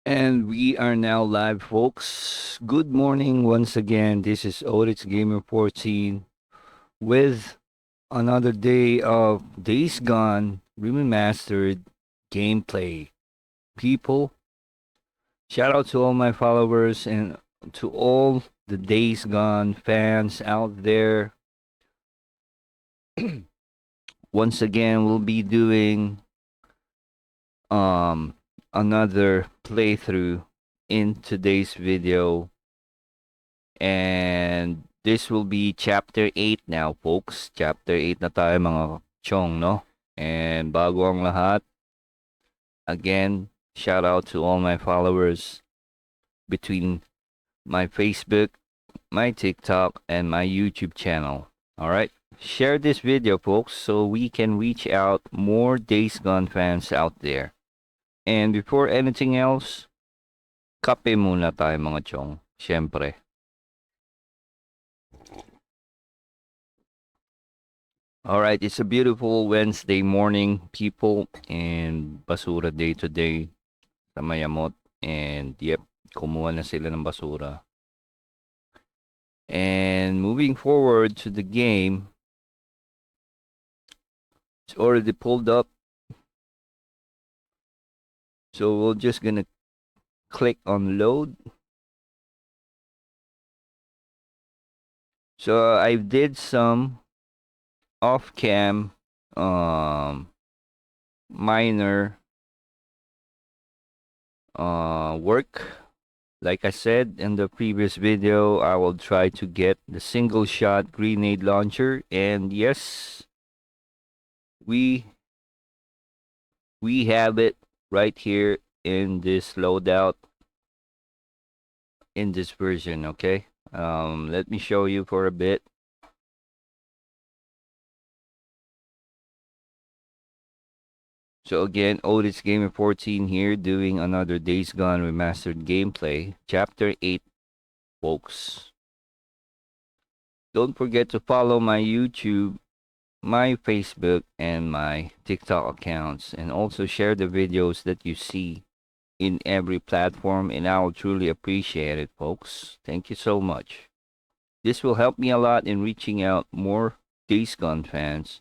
And we are now live, folks. Good morning once again. This is Otis Gamer 14 with another day of Days Gone Remastered gameplay. People, shout out to all my followers and to all the Days Gone fans out there. Once again, we'll be doing um another playthrough in today's video. And this will be chapter 8 now, folks. Chapter 8 na tayo mga chong, no? And bago ang lahat, again, shout out to all my followers between my Facebook, my TikTok, and my YouTube channel. All right? Share this video, folks, so we can reach out more Days Gone fans out there. And before anything else, kape muna tayo mga chong. Syempre. All right, it's a beautiful Wednesday morning, people, and basura day today sa Mayamot. And yep, kumuha na sila ng basura. And moving forward to the game, it's already pulled up. So we're just gonna click on load. So I did some off-cam minor work. Like I said in the previous video, I will try to get the single shot grenade launcher, and yes, we have it right here in this loadout in this version. Okay, let me show you for a bit. So again, Otis Gamer 14 here, doing another Days Gone Remastered gameplay, Chapter 8, folks. Don't forget to follow my YouTube, my Facebook, and my TikTok accounts, and also share the videos that you see in every platform, and I will truly appreciate it, folks. Thank you so much. This will help me a lot in reaching out more Days Gone fans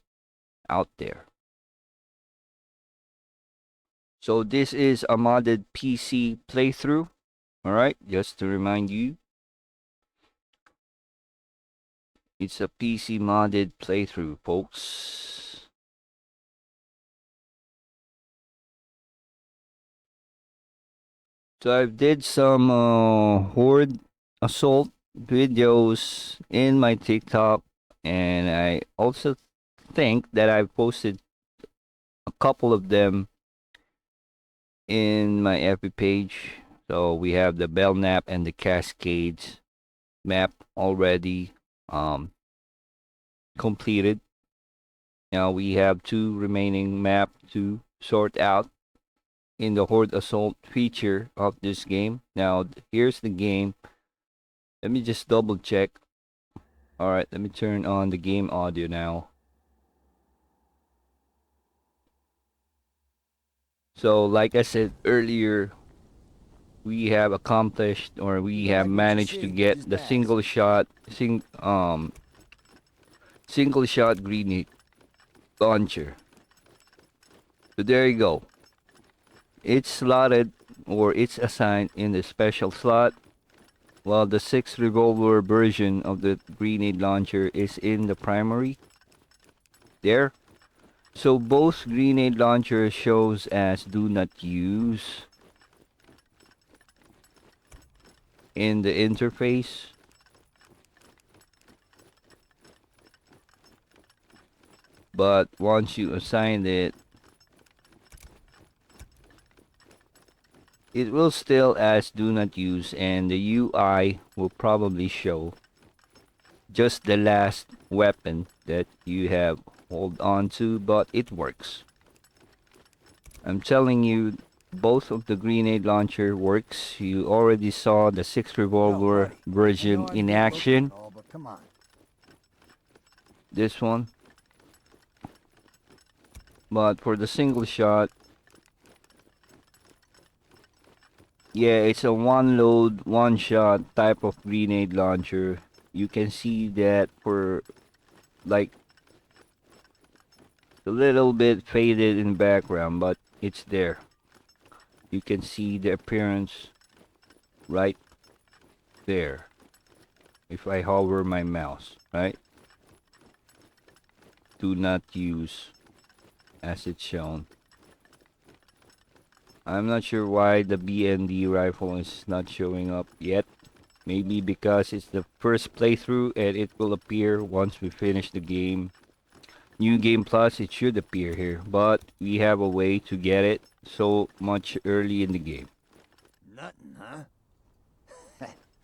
out there. So this is a modded PC playthrough. Alright, just to remind you. It's a PC modded playthrough, folks. So I did some Horde Assault videos in my TikTok. And I also think that I've posted a couple of them in my FB page. So we have the Belknap and the Cascades map already completed. Now we have 2 remaining map to sort out in the Horde Assault feature of this game. Now here's the game. Let me just double check. Alright, let me turn on the game audio now. So like I said earlier, we have accomplished, or we have managed to get the single shot grenade launcher. So there you go. It's slotted, or it's assigned in the special slot, while the 6 revolver version of the grenade launcher is in the primary. There. So both grenade launchers shows as do not use in the interface. But once you assign it, it will still as do not use, and the UI will probably show just the last weapon that you have hold on to, but it works. I'm telling you, both of the grenade launcher works. You already saw the 6 revolver version in action. This one. But for the single shot, Yeah, it's a one load, one shot type of grenade launcher. You can see that for like a little bit faded in background, but it's there. You can see the appearance right there if I hover my mouse, right? Do not use as it's shown. I'm not sure why the BND rifle is not showing up yet. Maybe because it's the first playthrough and it will appear once we finish the game. New Game Plus, it should appear here, but we have a way to get it so much early in the game. Nothing, huh?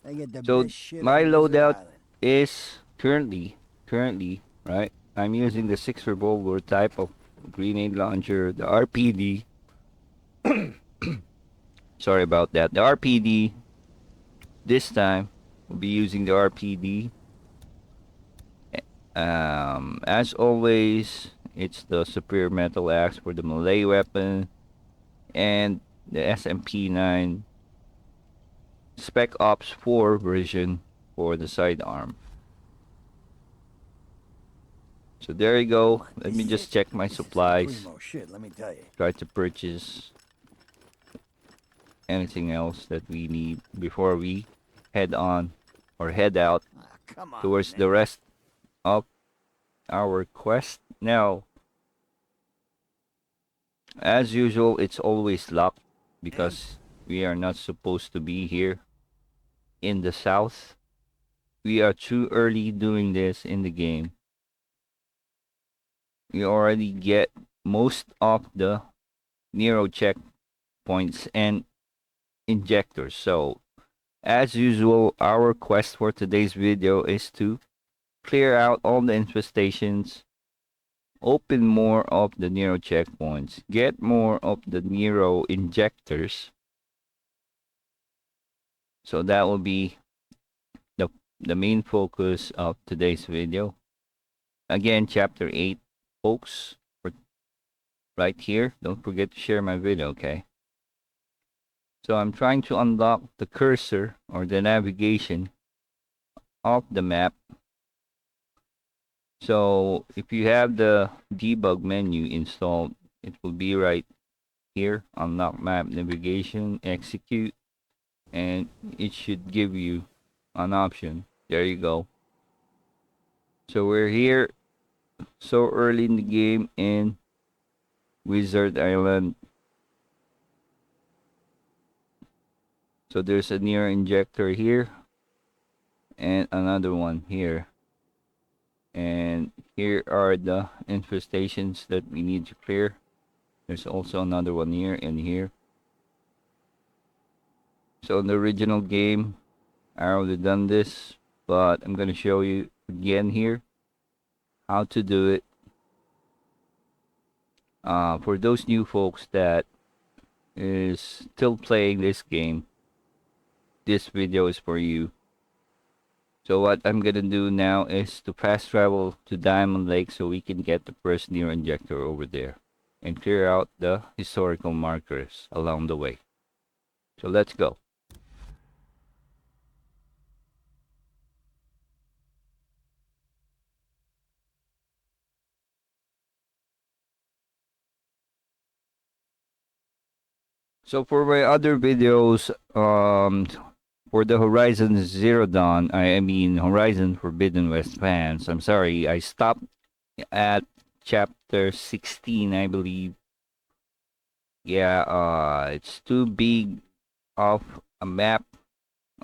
I get the So best shit my on Desert loadout Island. is currently, right? I'm using the 6 revolver type of grenade launcher, the RPD. Sorry about that. The RPD this time we'll be using the RPD. As always, it's the Superior Metal Axe for the melee weapon and the SMP9 Spec Ops 4 version for the sidearm. So there you Come go. on, Let me just check my this is some supplies. primo shit, let me tell you. Try to purchase anything else that we need before we head on or head out Ah, come on, towards the man. rest of our quest. Now, as usual, it's always locked And because we are not supposed to be here in the south. We are too early doing this in the game. We already get most of the Nero checkpoints and injectors. So, as usual, our quest for today's video is to clear out all the infestations, open more of the Nero checkpoints, get more of the Nero injectors. So that will be the the main focus of today's video. Again, chapter 8, folks, right here. Don't forget to share my video, okay? So I'm trying to unlock the cursor or the navigation of the map. So if you have the debug menu installed, it will be right here, unlock map navigation, execute, and it should give you an option. There you go. So we're here so early in the game in Wizard Island. So there's a near injector here and another one here. And here are the infestations that we need to clear. There's also another one here and here. So in the original game, I already done this, but I'm gonna show you again here how to do it. For those new folks that is still playing this game, this video is for you. So what I'm gonna do now is to fast travel to Diamond Lake so we can get the first near injector over there and clear out the historical markers along the way. So let's go. So for my other videos, for the Horizon Zero Dawn, I mean Horizon Forbidden West fans, I'm sorry, I stopped at chapter 16, I believe. Yeah, it's too big of a map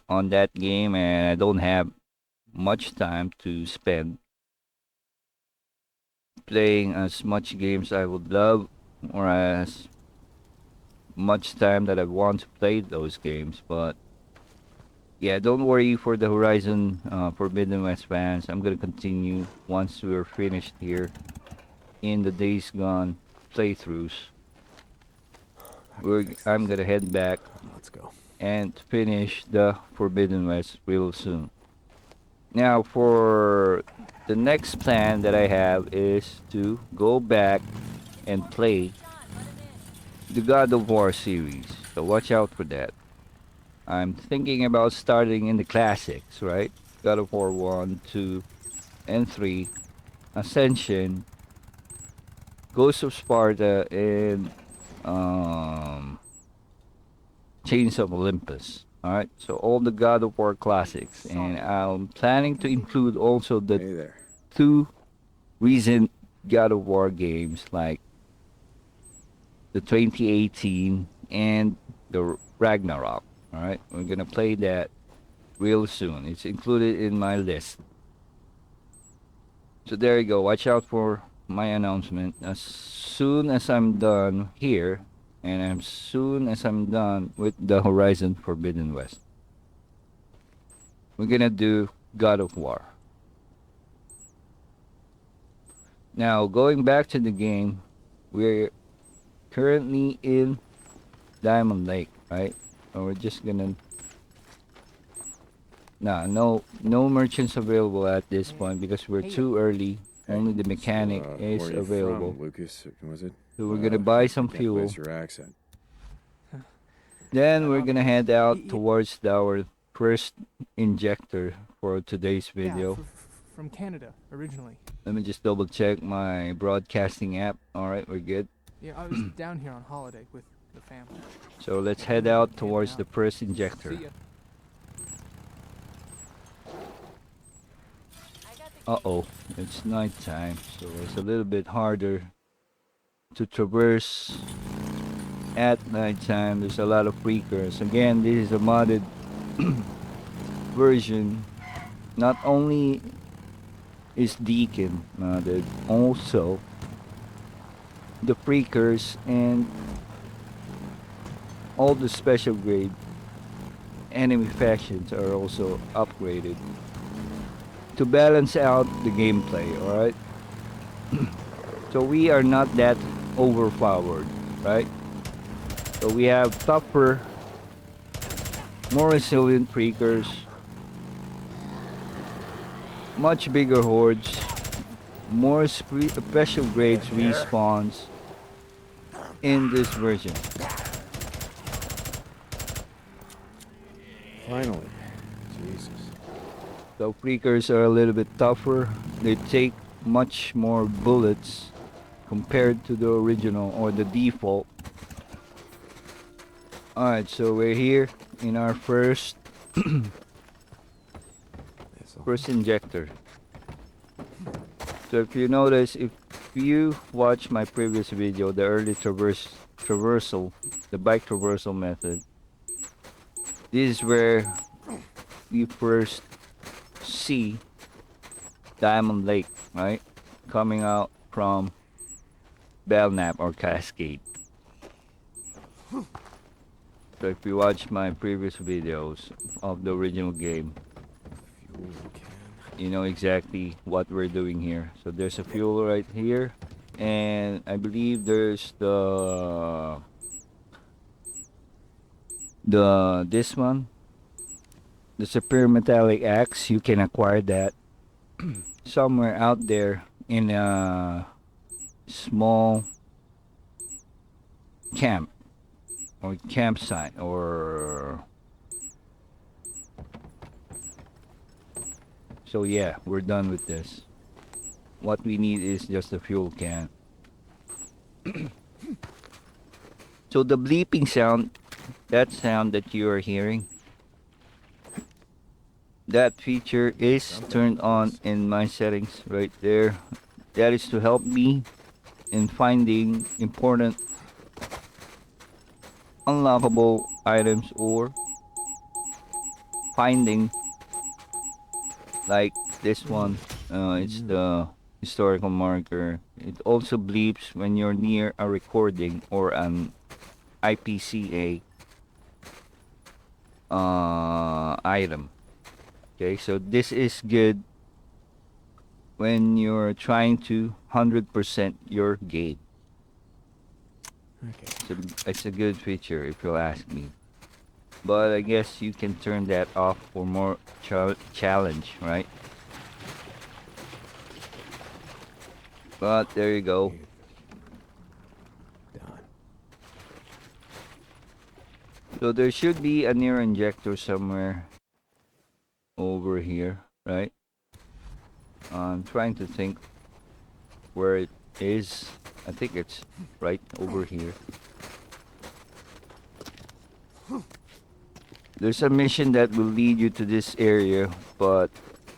on that game, and I don't have much time to spend playing as much games I would love, or as much time that I want to play those games. But yeah, don't worry for the Horizon Forbidden West fans. I'm gonna continue once we're finished here in the Days Gone playthroughs. I can fix I'm this. gonna head back Let's go. and finish the Forbidden West real soon. Now, for the next plan that I have is to go back and play the God of War series. So watch out for that. I'm thinking about starting in the classics, right? God of War 1, 2, and 3, Ascension, Ghost of Sparta, and um, Chains of Olympus. All right, so all the God of War classics, and I'm planning to include also the Hey there. two recent God of War games, like the 2018 and the Ragnarok. All right, we're gonna play that real soon. It's included in my list. So there you go. Watch out for my announcement as soon as I'm done here, and as soon as I'm done with the Horizon Forbidden West. We're gonna do God of War. Now, going back to the game, we're currently in Diamond Lake, right? And we're just gonna no merchants available at this point because we're too early. Only the mechanic Where is are you available. from, Lucas? Was it? So we're gonna buy some I can't fuel. place your accent. Then we're gonna head out towards our first injector for today's video. From Canada originally. Let me just double check my broadcasting app. Alright, we're good. Yeah, I was down here on holiday with the family. So let's head out towards the first injector. See ya. Uh-oh, it's nighttime, so it's a little bit harder to traverse at nighttime. There's a lot of freakers. Again, this is a modded version. Not only is Deacon modded, also the freakers and all the special grade enemy factions are also upgraded to balance out the gameplay, alright? So we are not that overpowered, right? So we have tougher, more resilient freakers, much bigger hordes, more special grades respawns in this version. Finally. Jesus. So freakers are a little bit tougher. They take much more bullets compared to the original or the default. Alright, so we're here in our first injector. So if you notice, if you watch my previous video, the early traversal, the bike traversal method, this is where you first see Diamond Lake, right? Coming out from Belknap or Cascade. So if you watch my previous videos of the original game, you know exactly what we're doing here. So there's a fuel right here, and I believe there's this one, the Superior Metallic Axe. You can acquire that somewhere out there in a small camp or campsite or so. Yeah, we're done with this. What we need is just a fuel can. So the bleeping sound, that sound that you are hearing, that feature is turned on in my settings right there. That is to help me in finding important unlockable items or finding like this one. It's the historical marker. It also bleeps when you're near a recording or an IPCA item. Okay, so this is good when you're trying to 100% your game. Okay. So it's a good feature if you'll ask me. But I guess you can turn that off for more challenge, right? But there you go. Done. So there should be a near injector somewhere over here, right? I'm trying to think where it is. I think it's right over here. There's a mission that will lead you to this area, but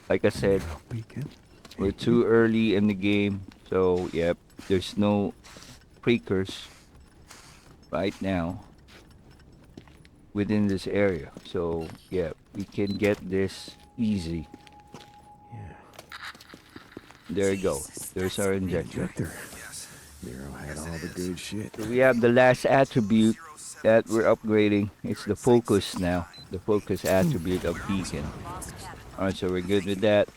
like I said, Beacon. we're too early in the game, so yep, there's no precursors right now within this area. So yeah, we can get this easy. Yeah. There you go. There's our injector. Injector. Nero had all the good shit. So we have the last attribute that we're upgrading. It's the focus now. The focus attribute of beacon. Alright, so we're good with that.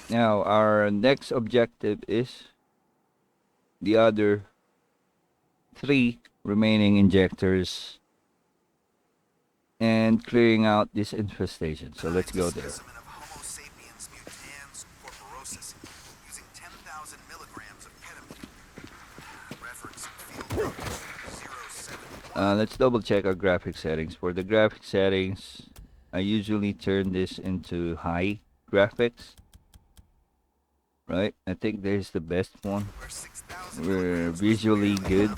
Now our next objective is the other 3 remaining injectors and clearing out this infestation. So let's go there. Let's double check our graphic settings. For the graphic settings, I usually turn this into high graphics. Right? I think this is the best one. We're visually good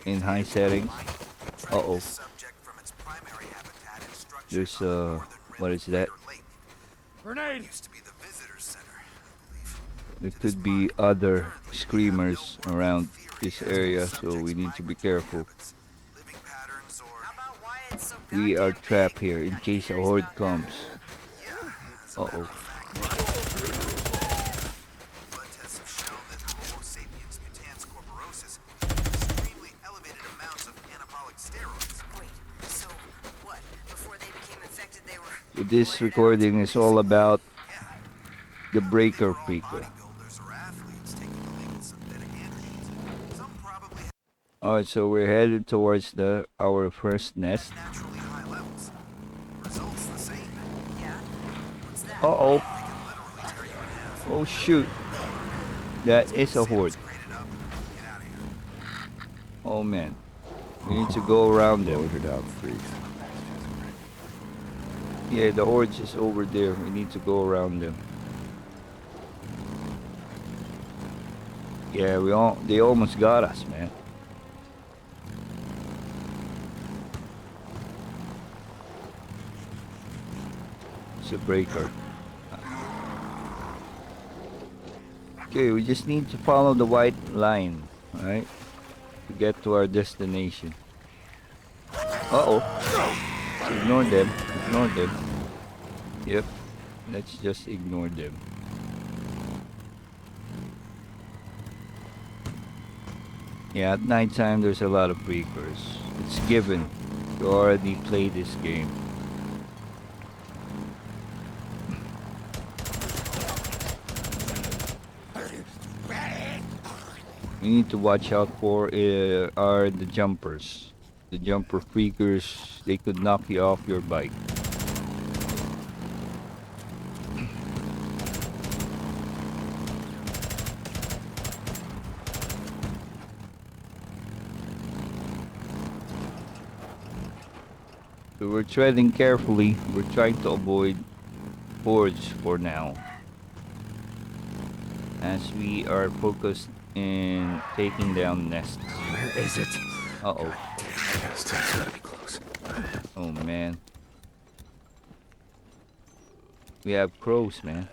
in high settings. Uh-oh. There's what is that? Grenade! There could be other screamers around this area, so we need to be careful. We are trapped here in case a horde comes. Uh-oh. So this recording is all about the breaker prequel. Alright, so we're headed towards our first nest. Uh-oh. Oh shoot. That is a horde. Oh man. We need to go around them. Loaded up, freaks. Yeah, the horde's is over there. We need to go around them. Yeah, they almost got us, man. It's a breaker. Okay, we just need to follow the white line, right? To get to our destination. Uh-oh. Ignore them. Ignore them. Yep. Let's just ignore them. Yeah, at nighttime there's a lot of breakers. It's given to already play this game. We need to watch out for are the jumpers. The jumper freakers, they could knock you off your bike. So we're treading carefully. We're trying to avoid hordes for now, as we are focused in taking down nests. Where is it? Uh-oh. Still gotta be close. Oh man. We have crows, man.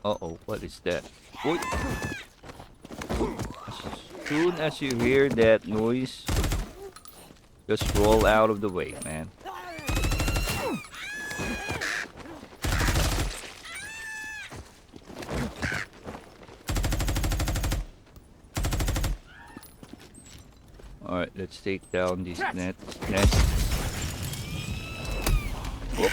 Uh-oh, what is that? Oi. As soon as you hear that noise, just roll out of the way, man. Alright, let's take down these nests. Oh.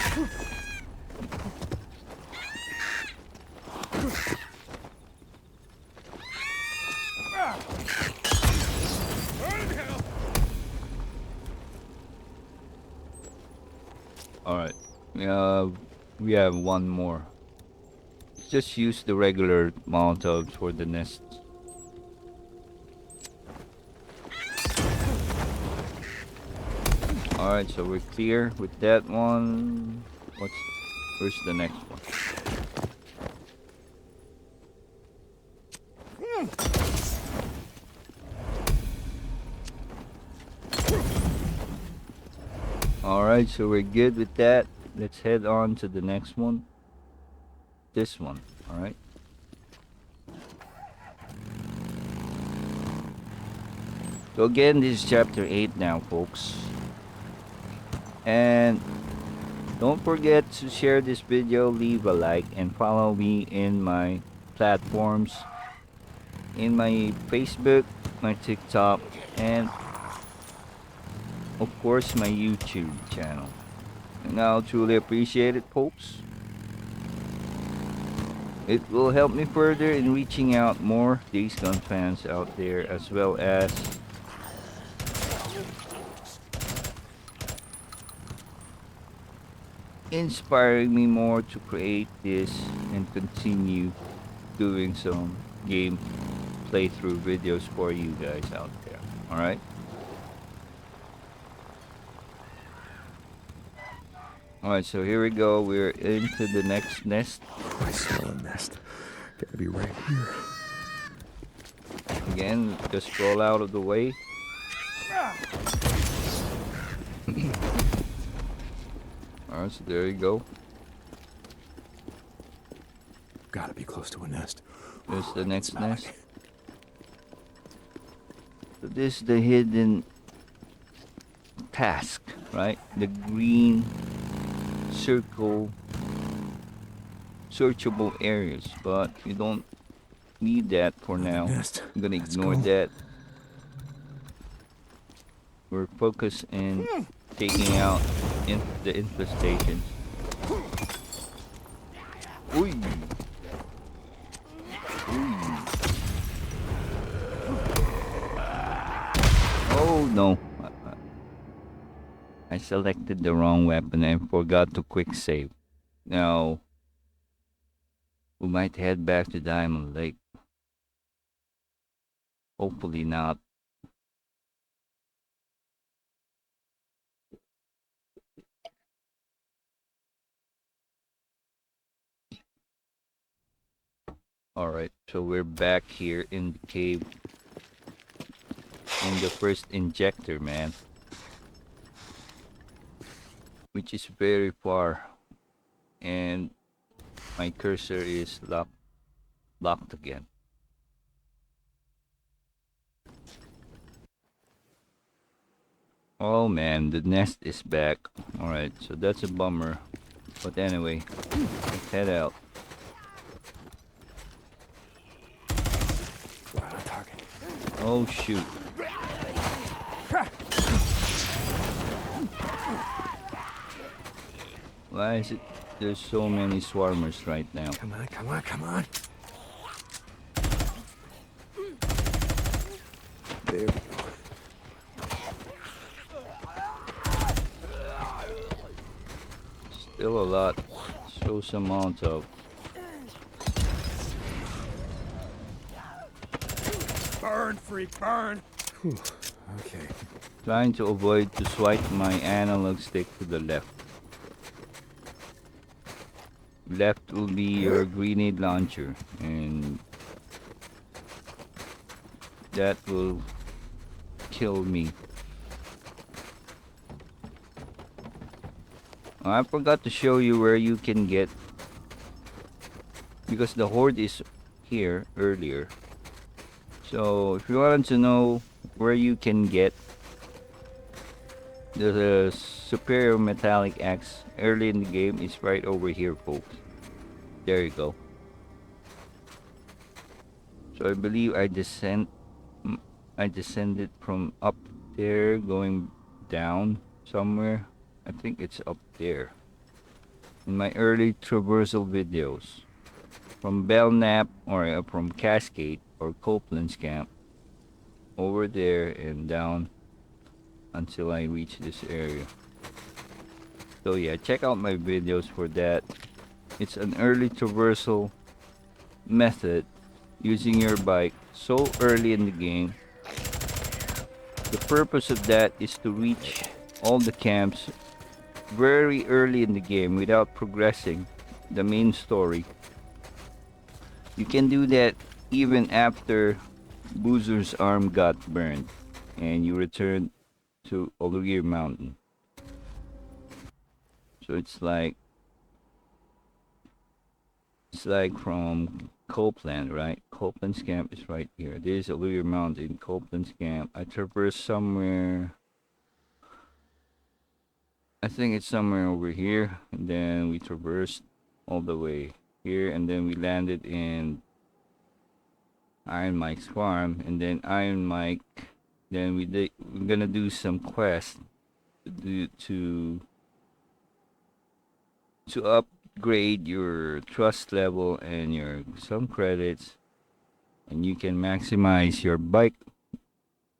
Alright, we have one more. Just use the regular Molotovs for the nests. Alright, so we're clear with that one. Where's the next one? Alright, so we're good with that. Let's head on to the next one. This one, alright? So again, this is chapter 8 now, folks. And don't forget to share this video, leave a like, and follow me in my platforms. In my Facebook, my TikTok, and of course my YouTube channel. And I'll truly appreciate it, folks. It will help me further in reaching out more Days Gone fans out there, as well as inspiring me more to create this and continue doing some game playthrough videos for you guys out there. Alright? Alright, so here we go. We're into the next nest. I smell a nest. Gotta be right here. Again, just scroll out of the way. Alright, so there you go. Gotta be close to a nest. There's the next Smell it. nest. So this is the hidden task, right? The green circle searchable areas, but you don't need that for now. Nest. I'm gonna Let's ignore go. that. We're focused in taking out the infestation. Ooh. Oh no. I selected the wrong weapon and forgot to quick save. Now, we might head back to Diamond Lake. Hopefully not. Alright, so we're back here in the cave. In the first injector, man. Which is very far. And my cursor is locked again. Oh man, the nest is back. Alright, so that's a bummer. But anyway, let's head out. Right on target. Oh shoot. Why is it there's so many swarmers right now? Come on, come on, come on. There we go. Still a lot. Shows amount of. Burn, freak, burn! Whew. Okay. Trying to avoid to swipe my analog stick to the left. Left will be your grenade launcher, and that will kill me. I forgot to show you where you can get, because the horde is here earlier. So if you want to know where you can get the superior metallic axe early in the game, is right over here, folks. There you go. So I believe I descended from up there going down somewhere. I think it's up there. In my early traversal videos, from Belknap or from Cascade or Copeland's camp, over there and down until I reach this area. So yeah, check out my videos for that. It's an early traversal method using your bike so early in the game. The purpose of that is to reach all the camps very early in the game without progressing the main story. You can do that even after Boozer's arm got burned and you return to Oluir Mountain. So it's like from Copeland, right? Copeland's camp is right here. This is Oluir Mountain, Copeland's camp. I traversed somewhere. I think it's somewhere over here, and then we traversed all the way here, and then we landed in Iron Mike's farm, and then Iron Mike. Then we're gonna do some quests to upgrade your trust level and your some credits, and you can maximize your bike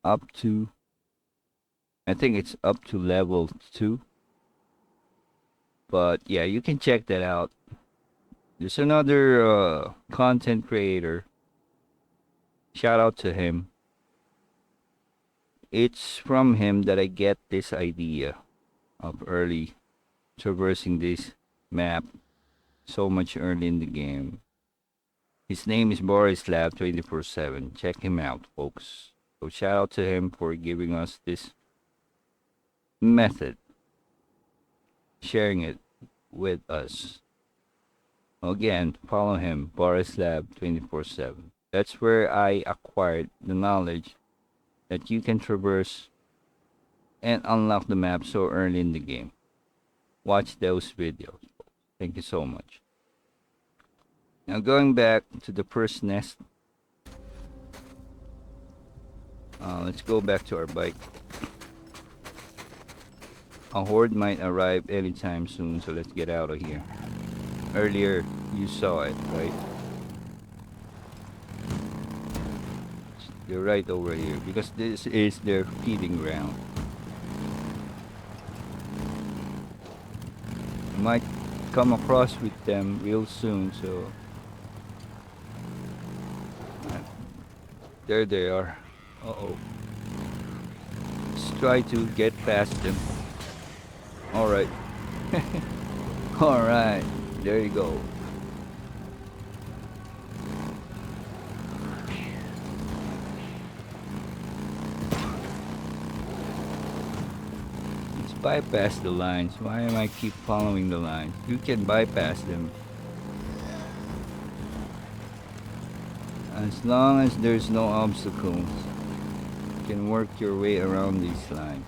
up to, I think it's up to level 2. But yeah, you can check that out. There's another content creator. Shout out to him. It's from him that I get this idea of early traversing this map so much early in the game. His name is Boris Lab 24/7. Check him out, folks. So shout out to him for giving us this method, sharing it with us. Again, follow him, Boris Lab 24/7. That's where I acquired the knowledge that you can traverse and unlock the map so early in the game. Watch those videos. Thank you so much. Now going back to the first nest. Let's go back to our bike. A horde might arrive anytime soon, so let's get out of here. Earlier, you saw it, right? They're right over here because this is their feeding ground. You might come across with them real soon, so there they are. Uh-oh. Let's try to get past them. Alright. Alright. There you go. Let's bypass the lines. Why am I keep following the lines? You can bypass them. As long as there's no obstacles, you can work your way around these lines.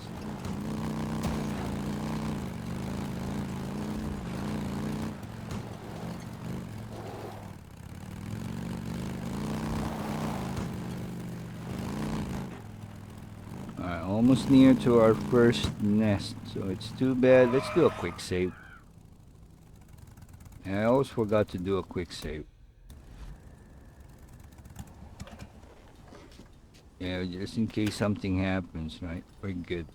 Alright, almost near to our first nest, so it's too bad. Let's do a quick save. I always forgot to do a quick save. Yeah, just in case something happens, right? We're good.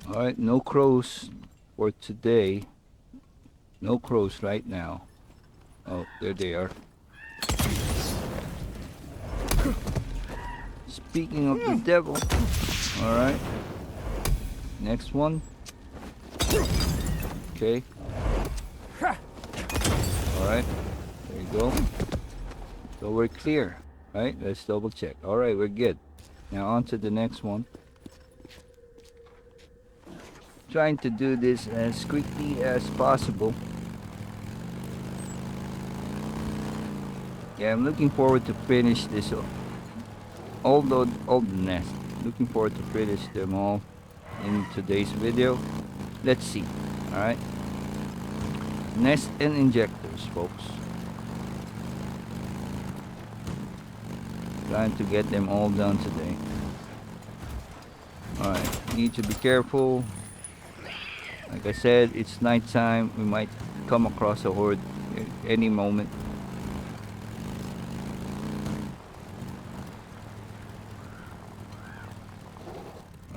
Alright, no crows for today. No crows right now. Oh, there they are. Speaking of the devil. Alright. Next one. Okay. Alright. There you go. So we're clear. Right? Let's double check. Alright, we're good. Now on to the next one. Trying to do this as quickly as possible. Yeah, I'm looking forward to finish this all the nests. Looking forward to finish them all in today's video. Let's see. Alright. Nest and injectors, folks. Trying to get them all done today. Alright, need to be careful. Like I said, it's nighttime. We might come across a horde at any moment.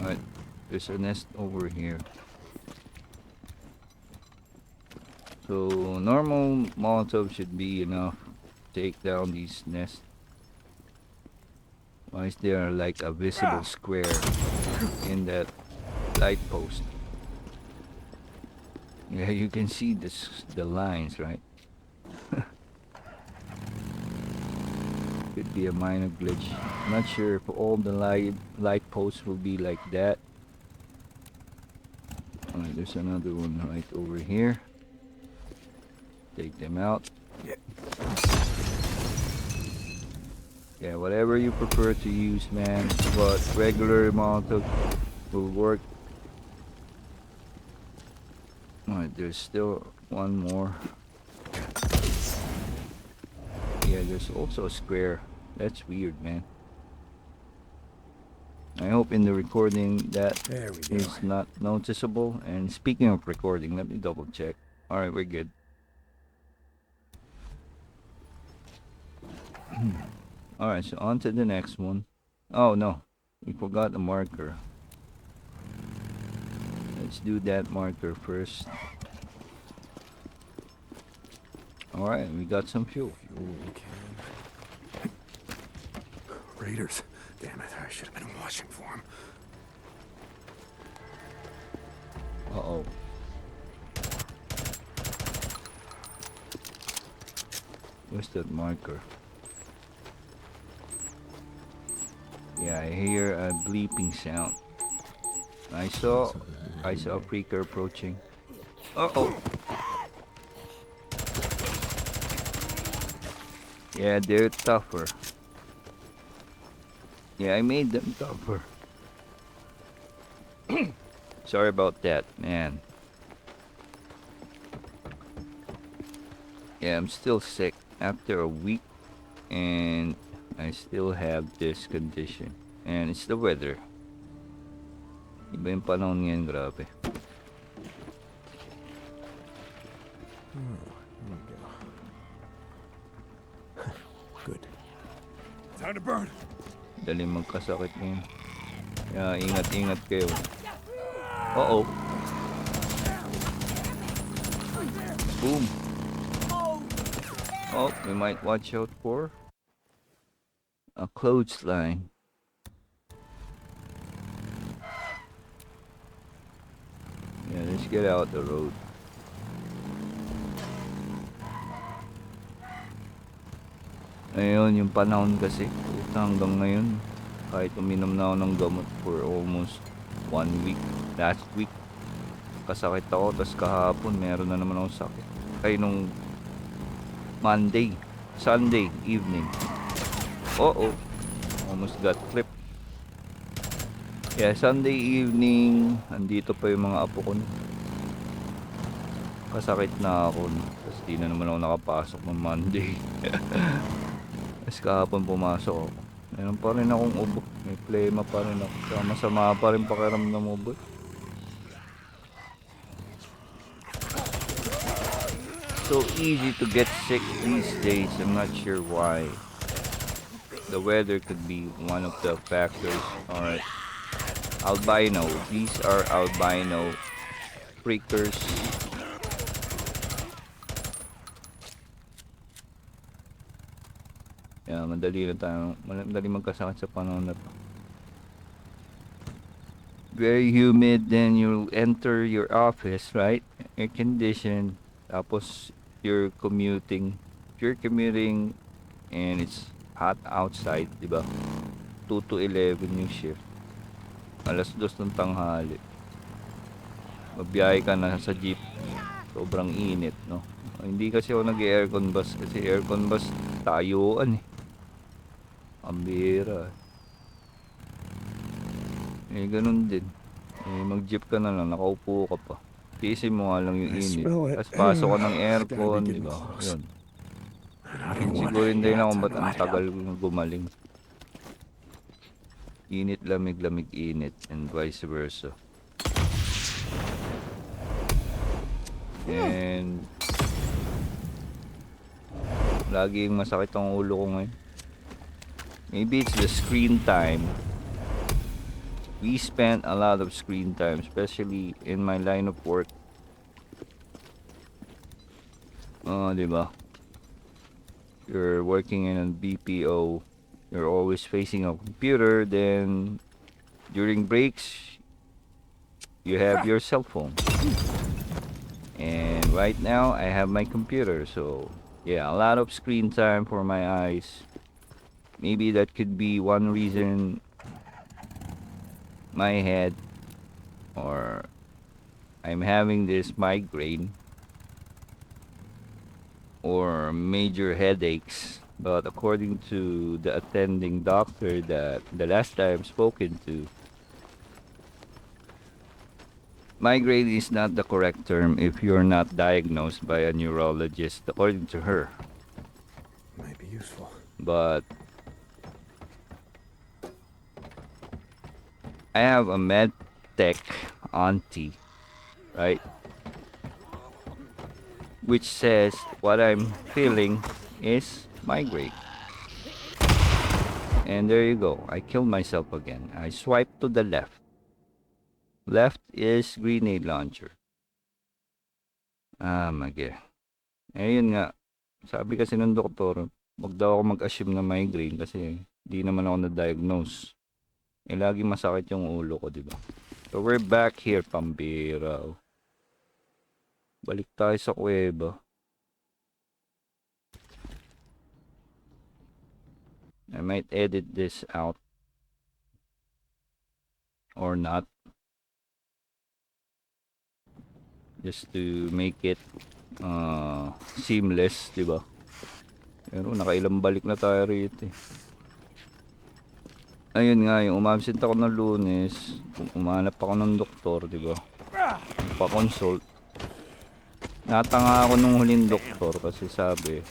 Alright, there's a nest over here. So normal Molotov should be enough to take down these nests. Why is there like a visible square in that light post? Yeah, you can see the lines, right? Could be a minor glitch. I'm not sure if all the light posts will be like that. Alright, there's another one right over here. Take them out. Yeah, whatever you prefer to use, man. But regular Molotov will work. Alright, there's still one more. Yeah, there's also a square. That's weird, man. I hope in the recording that There we go. is not noticeable. And speaking of recording, let me double check. Alright, we're good. Alright, so on to the next one. Oh no, we forgot the marker. Let's do that marker first. Alright, we got some fuel. Fuel can. Raiders. Damn it, I should have been watching for them. Uh-oh. Where's that marker? Yeah, I hear a bleeping sound. I saw a freaker approaching. Uh-oh. Yeah, they're tougher. Yeah, I made them tougher. Sorry about that, man. Yeah, I'm still sick after a week and I still have this condition. And it's the weather. Iba yung panahon ngayon, grabe. Good. Time to burn. Dali magkasakit ngayon. Kaya ingat-ingat kayo. Uh-oh. Boom. Oh, we might watch out for a clothesline. Yeah, let's get out the road. Ngayon, yung panahon kasi, hanggang ngayon, kahit uminom na ako ng gamot for almost 1 week, last week, kasakit ako, tas kahapon, meron na naman akong sakit. Ay, nung Sunday evening. Uh-oh, almost got clipped. Yeah, Sunday evening, andito pa yung mga apo ko. Kasakit na ako, tas di na naman ako nakapasok ng Monday. Tapos kahapon pumasok ako. Meron pa rin akong ubo. May plema pa rin ako. Kaya masama pa rin pakiramdam ng ubo. So easy to get sick these days. I'm not sure why. The weather could be one of the factors. Alright. Albino. These are albino freakers. Yeah, madali magkasakit sa panahon na to. Very humid, then you'll enter your office, right? Air conditioned. Tapos you're commuting. If you're commuting and it's hot outside, di ba? 2 to 11 yung shift. Alas 2 ng tanghali. Mabiyahe ka na sa jeep. Sobrang init, no? Hindi kasi ako nag-aircon bus kasi aircon bus tayuan eh. Ang bihira. Eh, ganun din. Eh, mag-jeep ka na lang, nakaupo ka pa. Tiisin mo nga lang yung init. Tapos pasok ka ng aircon, di ba? Yun. Siguro hindi na kung ba't ang tagal gumaling. Init, lamig, lamig, init, and vice versa. And laging masakit ang ulo ko ngayon. Maybe it's the screen time. We spent a lot of screen time, especially in my line of work. Di ba? You're working in a BPO, you're always facing a computer, then during breaks, you have your cell phone. And right now, I have my computer, so yeah, a lot of screen time for my eyes. Maybe that could be one reason my head or I'm having this migraine or major headaches. But according to the attending doctor that the last time I've spoken to, migraine is not the correct term if you're not diagnosed by a neurologist, according to her. Might be useful. But I have a med tech auntie, right? Which says what I'm feeling is migraine. And there you go. I killed myself again. I swipe to the left. Left is grenade launcher. Ah, mage. Ayun nga. Sabi kasi ng doktor, wag daw ako mag-assume na migraine kasi di naman ako na-diagnose. Eh, lagi masakit yung ulo ko, di ba? So, we're back here, pambira. Balik tayo sa kuweba. I might edit this out. Or not. Just to make it seamless, di ba? Pero nakailang balik na tayo rito eh. Ayun nga, yung umabsent ako ng Lunes, umanap ako ng doktor, di ba? Pa-consult. Natanga ako nung huling doktor kasi sabi,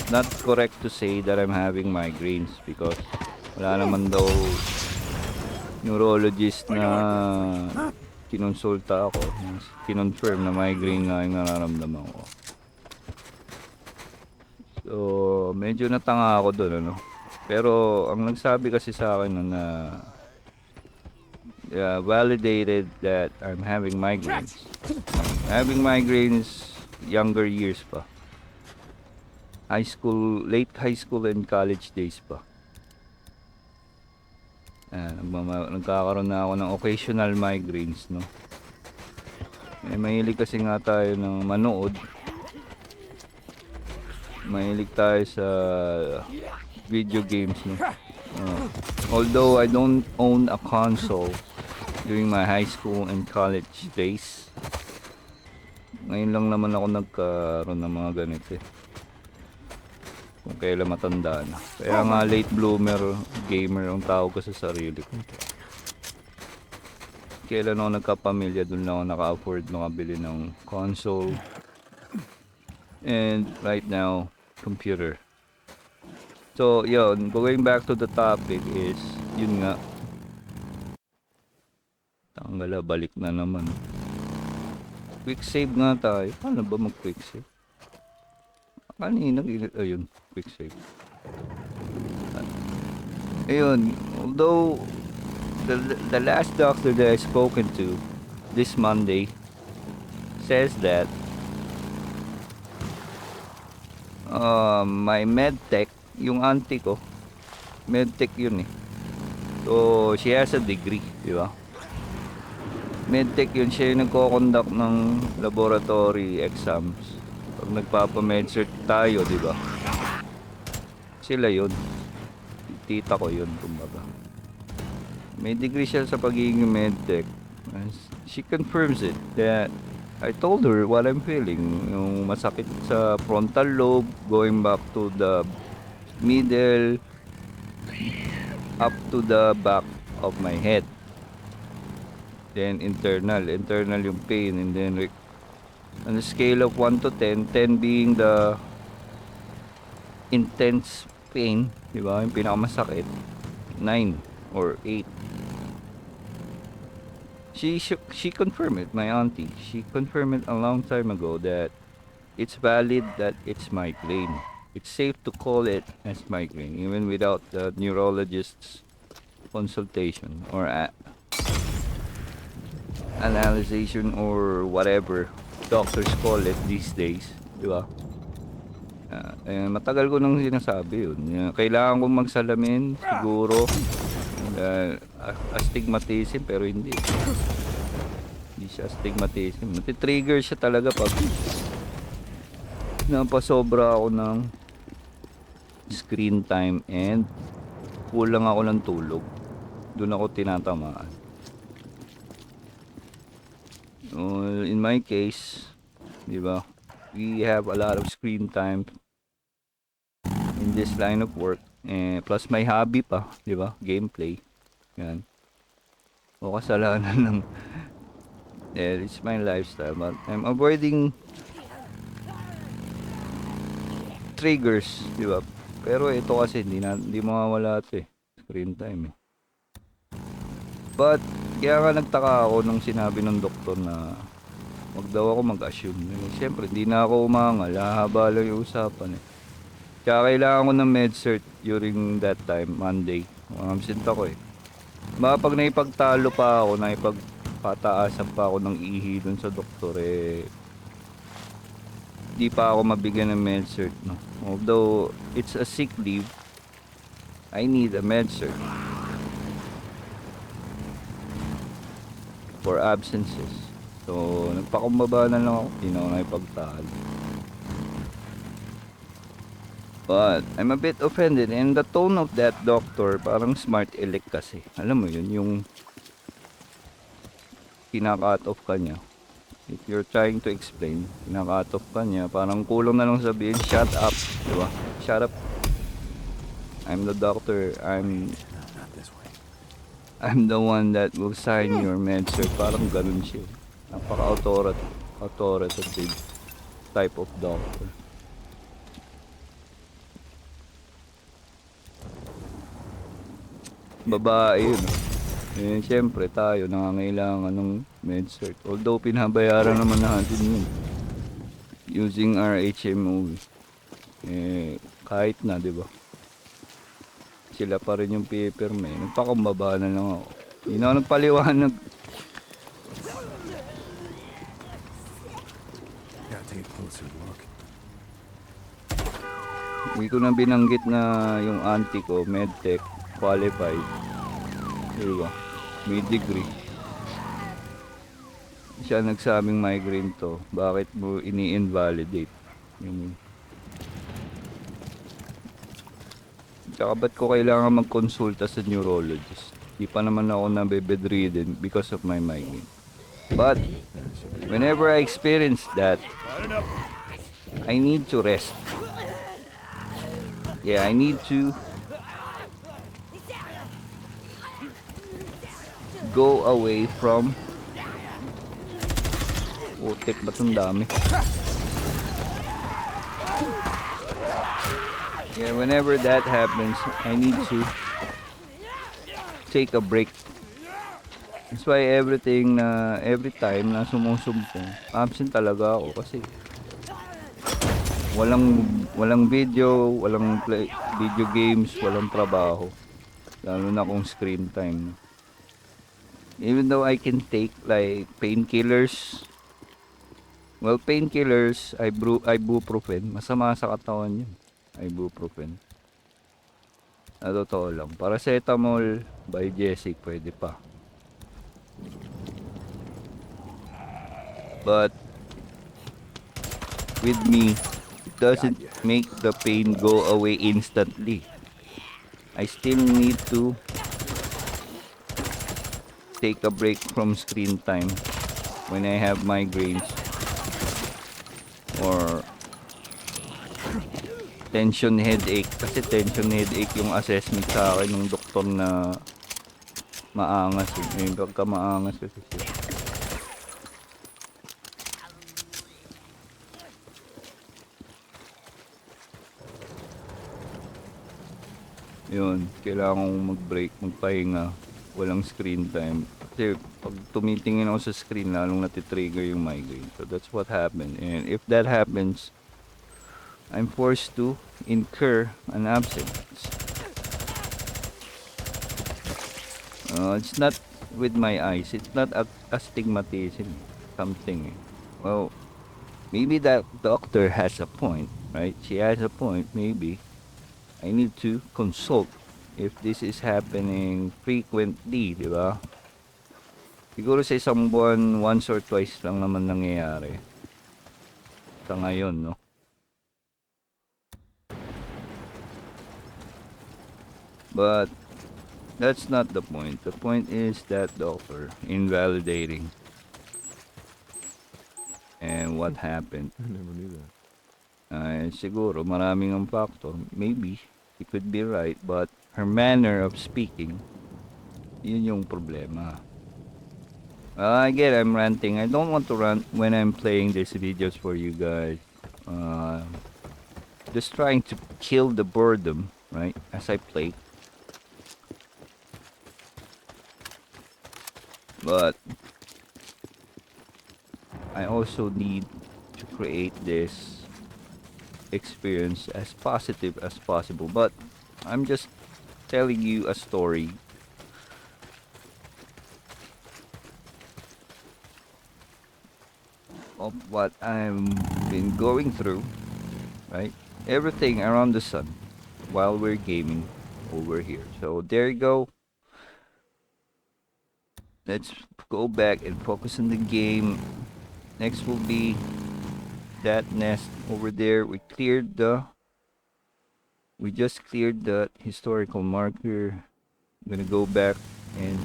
not correct to say that I'm having migraines because wala naman daw neurologist na kinonsulta ako, kinonfirm na migraine nga yung nararamdaman ko. So, medyo natanga ako doon, ano. Pero, ang nagsabi kasi sa akin na validated that I'm having migraines. Having migraines younger years pa. High school, late high school and college days pa. Nagkakaroon na ako ng occasional migraines, no. Eh, mahilig kasi nga tayo ng manood. Mahilig tayo sa video games, no. Although I don't own a console during my high school and college days, ngayon lang naman ako nagkaroon ng mga ganito eh. Kung kailan matanda na. Kaya nga late bloomer gamer ang tawag ko sa sarili ko. Kailan ako nagkapamilya, dun lang ako naka-afford makabili ng console. And right now, computer. So, yun, going back to the topic is, yun nga. Tanggala, balik na naman. Quick save nga tayo. Paano ba mag-quick save? Kanina, ayun, quick save. Ayun, although the last doctor that I spoken to this Monday says that my medtech, yung auntie ko, medtech yun eh. So, she has a degree, di ba? Medtech yun, siya yung nagko-conduct ng laboratory exams. Pag nagpapa-med-cert tayo, di ba? Sila yun. Tita ko yun, kumbaga. May degree siya sa pagiging medtech. She confirms it that I told her what I'm feeling. Yung masakit sa frontal lobe, going back to the middle, up to the back of my head. Then internal yung pain, and then on a scale of 1 to 10, 10 being the intense pain, di ba? Yung pinakamasakit, 9 or 8. She confirmed it, my auntie. She confirmed it a long time ago that it's valid, that it's migraine. It's safe to call it as migraine, even without the neurologist's consultation or analysis or whatever doctors call it these days, di ba? Matagal ko nang sinasabi yun. Kailangan kong magsalamin, siguro. Astigmatism, pero hindi. Hindi siya astigmatism. Nati-trigger siya talaga pag napasobra ako ng screen time and kulang ako ng tulog. Doon ako tinatamaan. In my case, di ba? We have a lot of screen time in this line of work, plus may hobby pa, di ba? Gameplay. Yan. O kasalanan ng it's my lifestyle, but I'm avoiding triggers, di ba? Pero ito kasi hindi mawawala ito screen time But kaya nga nagtaka ako nung sinabi ng doktor na wag daw ako mag-assume. Siyempre, hindi na ako umangal. Hahaba lang yung usapan Kaya kailangan ko ng med-cert during that time, Monday. Absent ako Baka pag naipagtalo pa ako, naipagpataasan pa ako ng ihi dun sa doktor, di pa ako mabigyan ng med-cert, no? Although, it's a sick leave, I need a med-cert for absences. So, nagpakumbaba na lang ako, di na ako naipagtalo. But I'm a bit offended, and the tone of that doctor parang smart elect kasi. Alam mo yun, yung kina-cut off ka niya. If you're trying to explain, kina-cut off ka niya, parang kulang na lang sabihin, shut up, diba? Shut up. I'm the doctor. I'm the one that will sign your med-cert. Parang ganun siya. Napaka-authoritative type of doctor. Babae yun. Siyempre tayo nangangailangan ng med-cert. Although pinabayaran naman natin yun using our HMO. Kahit na, di ba? Sila pa rin yung paperme. Nagpakumbaba na lang ako. Hindi na ako nagpaliwanag. Hindi ko na binanggit na yung auntie ko, medtech, qualified. Diba? May degree. Siya nagsabing migraine to. Bakit mo ini-invalidate? Tsaka ba't ko kailangan magkonsulta sa neurologist? Di pa naman ako na-bedridden because of my migraine. But, whenever I experience that, I need to rest. Yeah, I need to go away from putik, ba't ang dami? Yeah, whenever that happens, I need to take a break. That's why every time na sumusumpong, absent talaga ako kasi walang video, walang video games, walang trabaho. Lalo na kung screen time. Even though I can take like painkillers. Well, painkillers, ibuprofen, masama sa katawan yun. Ibuprofen. Na totoo lang. Paracetamol by Jesse, pwede pa. But with me, it doesn't make the pain go away instantly. I still need to take a break from screen time when I have migraines or tension headache. Kasi tension headache yung assessment sa akin ng doktor na maangas. Yung pagka maangas kasi siya. Yun, kailangan kong mag-break, magpahinga, walang screen time. Kasi pag tumitingin ako sa screen, lalong natitrigger yung migraine. So that's what happened. And if that happens, I'm forced to incur an absence. It's not with my eyes. It's not astigmatism. Something. Well, Maybe that doctor has a point, right? She has a point, maybe. I need to consult if this is happening frequently, di ba? Siguro sa isang buwan, once or twice lang naman nangyayari. Sa ngayon, no? But that's not the point. The point is that doctor invalidating. And what happened? I never knew that. Siguro maraming ang factor. Maybe she could be right, but her manner of speaking, yun yung problema. Again, I'm ranting. I don't want to rant when I'm playing these videos for you guys. Just trying to kill the boredom, right? As I play. But I also need to create this experience as positive as possible. But I'm just telling you a story of what I've been going through, right? Everything around the sun while we're gaming over here. So there you go. Let's go back and focus on the game. Next will be that nest over there. We just cleared the historical marker. I'm gonna go back and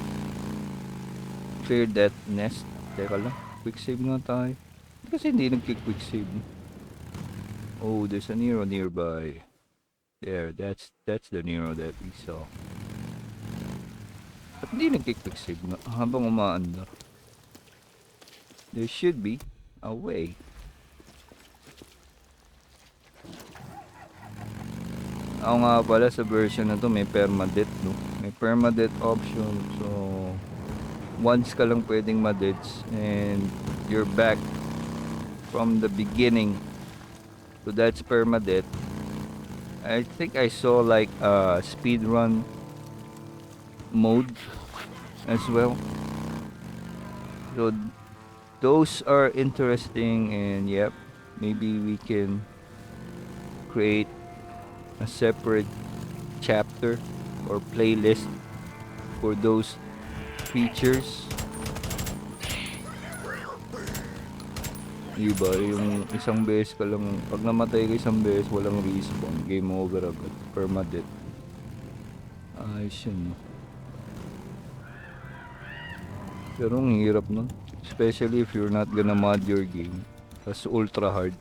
clear that nest. Teka lang, quick save nga tayo. Kasi hindi nag-quick save. Oh, there's a Nero nearby. There, that's the Nero that we saw. Ba't hindi nag-quick save nga habang umaandar? There should be a way. Ako nga pala sa version na to may permadeath, no? May permadeath option. So once ka lang pwedeng madits and you're back from the beginning. So that's permadeath. I think I saw like a speedrun mode as well. So those are interesting, and yep, maybe we can create a separate chapter or playlist for those features. Diba, yung isang beses ka lang, pag namatay ka isang beses, walang respawn, game over agad, permadeath. Ayos yun, no? Pero ang hirap nun, especially if you're not gonna mod your game. Tas ultra hard.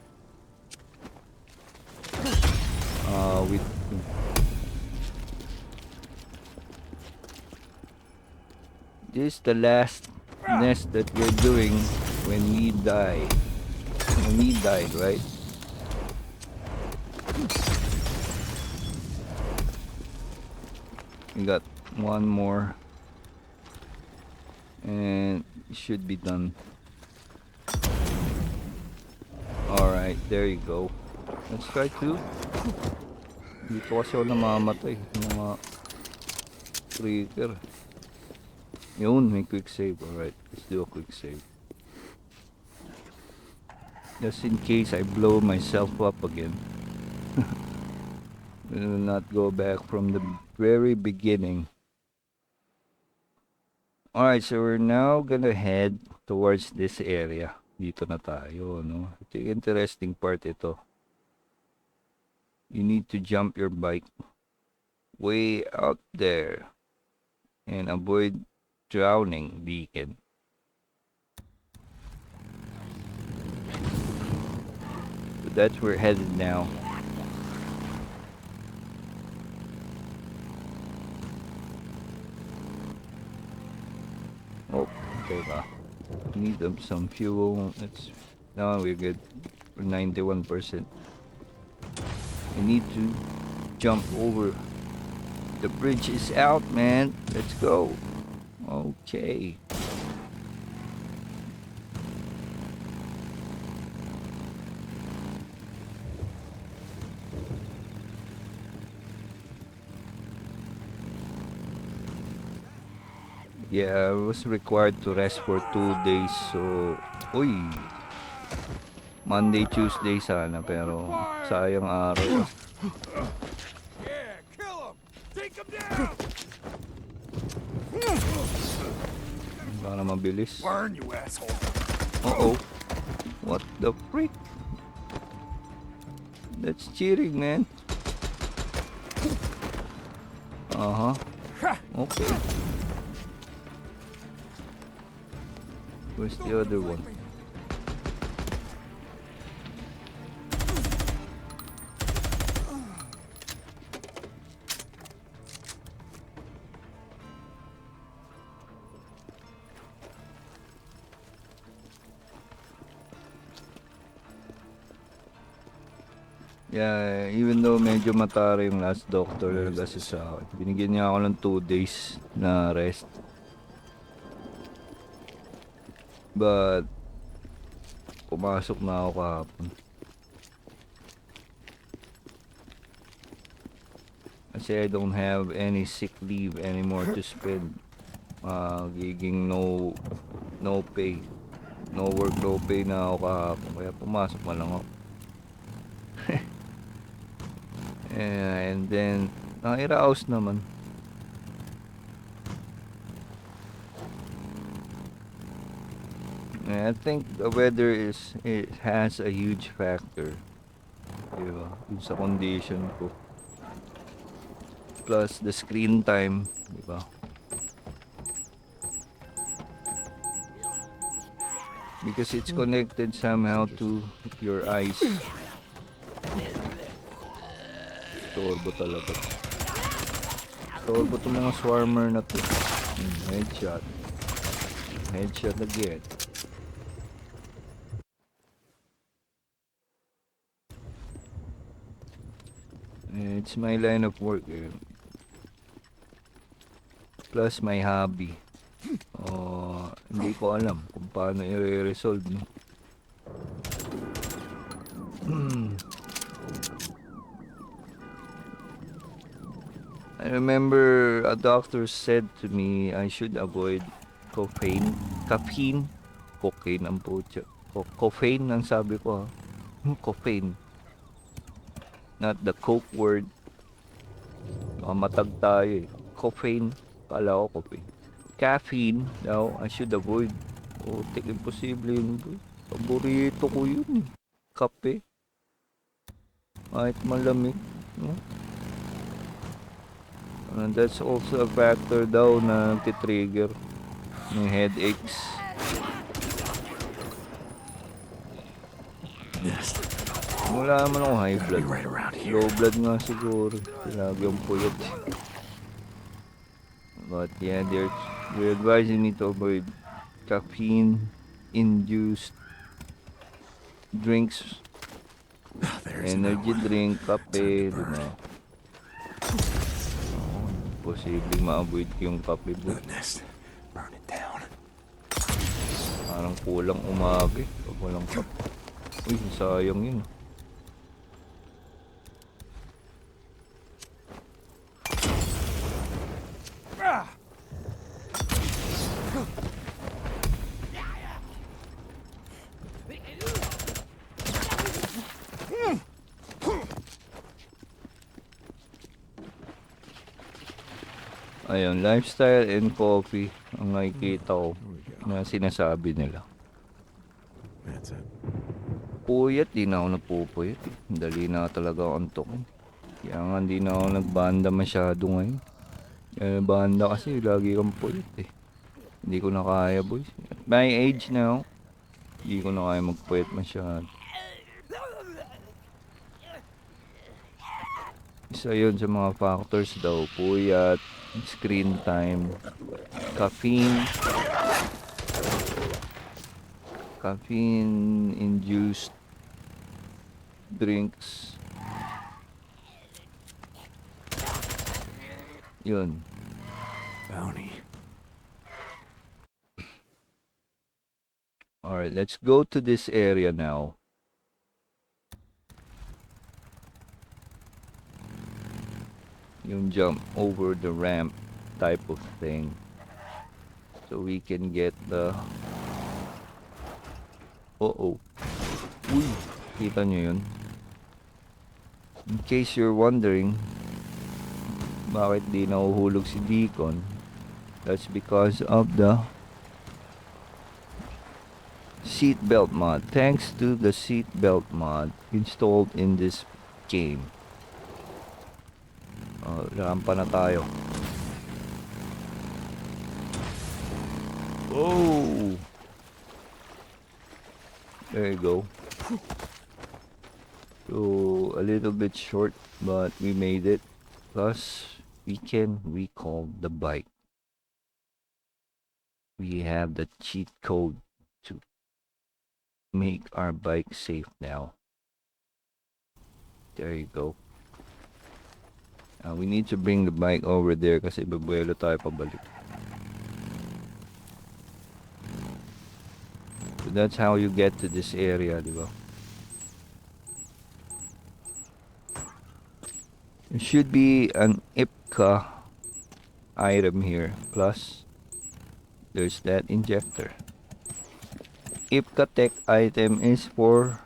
With this the last nest that we're doing when we die. When we died, right? We got one more. And it should be done. Alright, there you go. Let's try to. Dito kasi ako namamatay. Mga trigger. Yun, may quick save. Alright, let's do a quick save. Just in case I blow myself up again. We will not go back from the very beginning. Alright, so we're now gonna head towards this area. Dito na tayo, no? Ito yung interesting part ito. You need to jump your bike way out there and avoid drowning beacon. So that's where we're headed now. Oh, teka. Need some fuel. No, we're good. We're 91%. I need to jump over. The bridge is out, man. Let's go. Okay. Yeah, I was required to rest for 2 days, so... Uy! Monday, Tuesday sana, pero sayang araw. Yeah, kill him! Take him down! Para mabilis. Burn, you asshole! Uh-oh. What the freak? That's cheating, man. Uh-huh. Okay. Where's the other one? Yeah, even though medyo matara yung last doctor na nag-assist sa akin, binigyan niya ako ng 2 days na rest. But, pumasok na ako kahapon. Kasi I don't have any sick leave anymore to spend. Giging no pay. No work, no pay na ako kahapon. Kaya pumasok na lang ako. And then, nakiraos naman. I think the weather it has a huge factor. Diba? Yung sa condition ko. Plus the screen time, diba? Because it's connected somehow to your eyes. Torbo talaga. Torbo itong mga swarmer na to. Headshot. Headshot again. It's my line of work. Plus my hobby. Hindi ko alam kung paano i-resolve, no? I remember a doctor said to me I should avoid caffeine, cocaine ang putya. Caffeine ang sabi ko, ha. Caffeine. Not the coke word. Matag tayo, eh. Caffeine. Kala ko caffeine. Caffeine daw, I should avoid. Imposible yun. Paborito ko yun, eh. Kape. Kahit malamig, no? And that's also a factor daw na nagtitrigger ng headaches. Yes. Wala naman ako high blood. Right around here. Low blood nga siguro. Lagi ang puyat. But yeah, they're advising me to avoid caffeine-induced drinks. Energy drink, kape, diba? Posibleng ma-avoid ko yung kape, bro. Burn it down. Parang kulang umaga, pag walang kape. Uy, sayang yun. Ayun, lifestyle and coffee ang nakikita ko na sinasabi nila. That's it. Puyat, di na ako napupuyat. Dali na talaga ako antokin. Kaya nga hindi na ako nagbanda masyado ngayon. Banda kasi lagi kang puyat, eh. Hindi ko na kaya, boys. At my age now, hindi ko na kaya magpuyat masyado. Isa yun sa mga factors daw. Puyat, screen time, caffeine-induced drinks. Yun. Bounty. Alright, let's go to this area now. Yung jump over the ramp type of thing. So we can get the... Uh-oh. Uy, kita nyo yun? In case you're wondering, bakit di nahuhulog si Deacon? That's because of the seatbelt mod. Thanks to the seatbelt mod installed in this game. Rampa na tayo. Oh! There you go. So, a little bit short, but we made it. Plus, we can recall the bike. We have the cheat code to make our bike safe now. There you go. We need to bring the bike over there kasi babuelo tayo pabalik. So that's how you get to this area, di ba? There should be an IPCA item here. Plus, there's that injector. IPCA tech item is for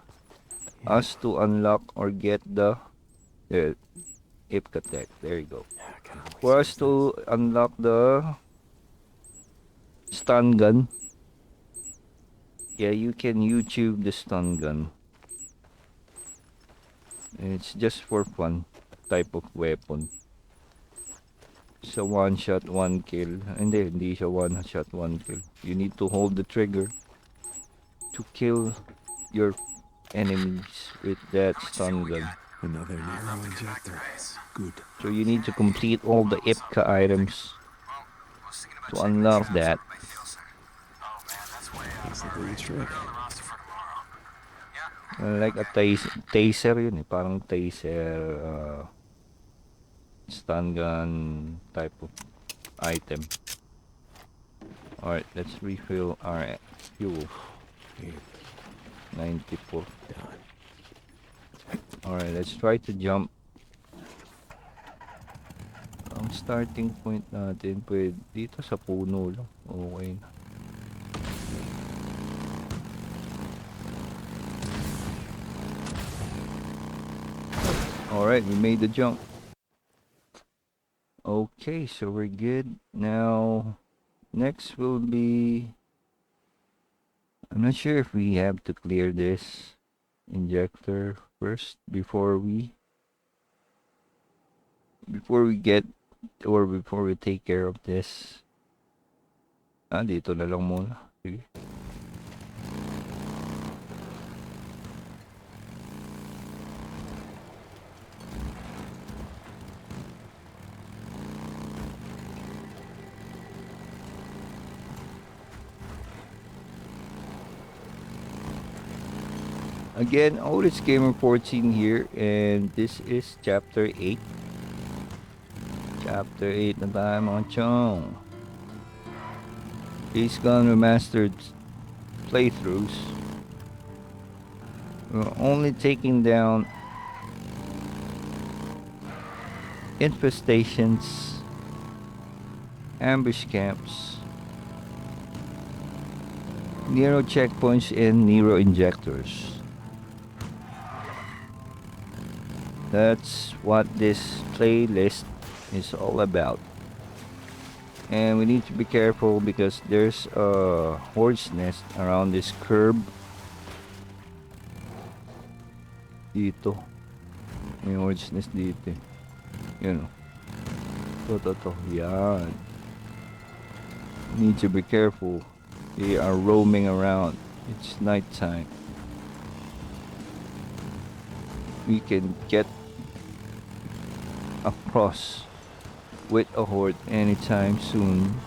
us to unlock or get the IPCA tech. There you go. For us to unlock the stun gun. Yeah, you can YouTube the stun gun. It's just for fun type of weapon. It's a one shot, one kill. Hindi siya one shot, one kill. You need to hold the trigger to kill your enemies with that stun gun. Another Nero injector. Good. So you need to complete all the IPCA items to unlock that. Basically a trick. Like a taser yun eh. Parang taser stun gun type of item. Alright, let's refill our fuel. 94. Alright, let's try to jump. Ang starting point natin pwede dito sa puno lang. Okay na. Alright, we made the jump. Okay, so we're good. Now, next will be... I'm not sure if we have to clear this injector first before we get or before we take care of this. Dito na lang muna. Sige. Again, Otis Gamer 14 here, and this is chapter 8. Chapter 8 na tayo mga chong. Days Gone Remastered playthroughs. We're only taking down infestations, ambush camps, Nero checkpoints, and Nero injectors. That's what this playlist is all about. And we need to be careful because there's a horse nest around this curb. Dito. May horse nest dito. You know. To. Yan. Need to be careful. They are roaming around. It's nighttime. We can get across with a horde anytime soon.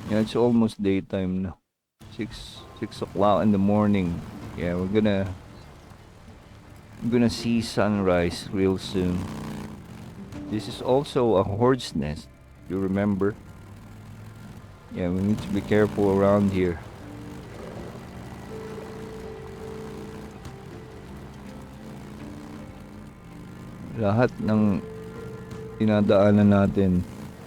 Yeah, it's almost daytime now. 6 o'clock in the morning. Yeah, we're gonna see sunrise real soon. This is also a horde's nest. You remember? Yeah, we need to be careful around here. Lahat ng dinadaanan natin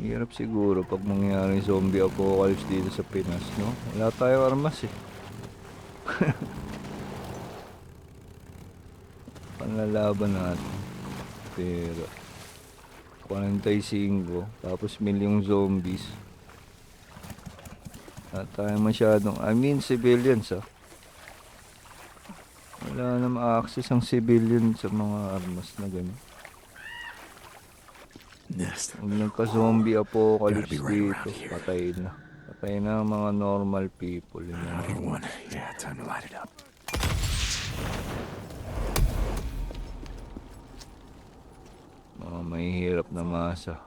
Hirap siguro pag mangyaring zombie apocalypse dito sa Pinas, no? Wala tayong armas eh. Panlalaban natin. Pero 45, tapos milyong zombies. Wala tayo masyadong, I mean civilians ah. Wala na ma-access ang civilian sa mga armas na ganun. Nest. Kung nagka-zombie Gotta apocalypse be right dito, around here. patay na. Patay na ang mga normal people. Yun na. Another one. Yeah, time to light it up. Mga mahihirap na masa.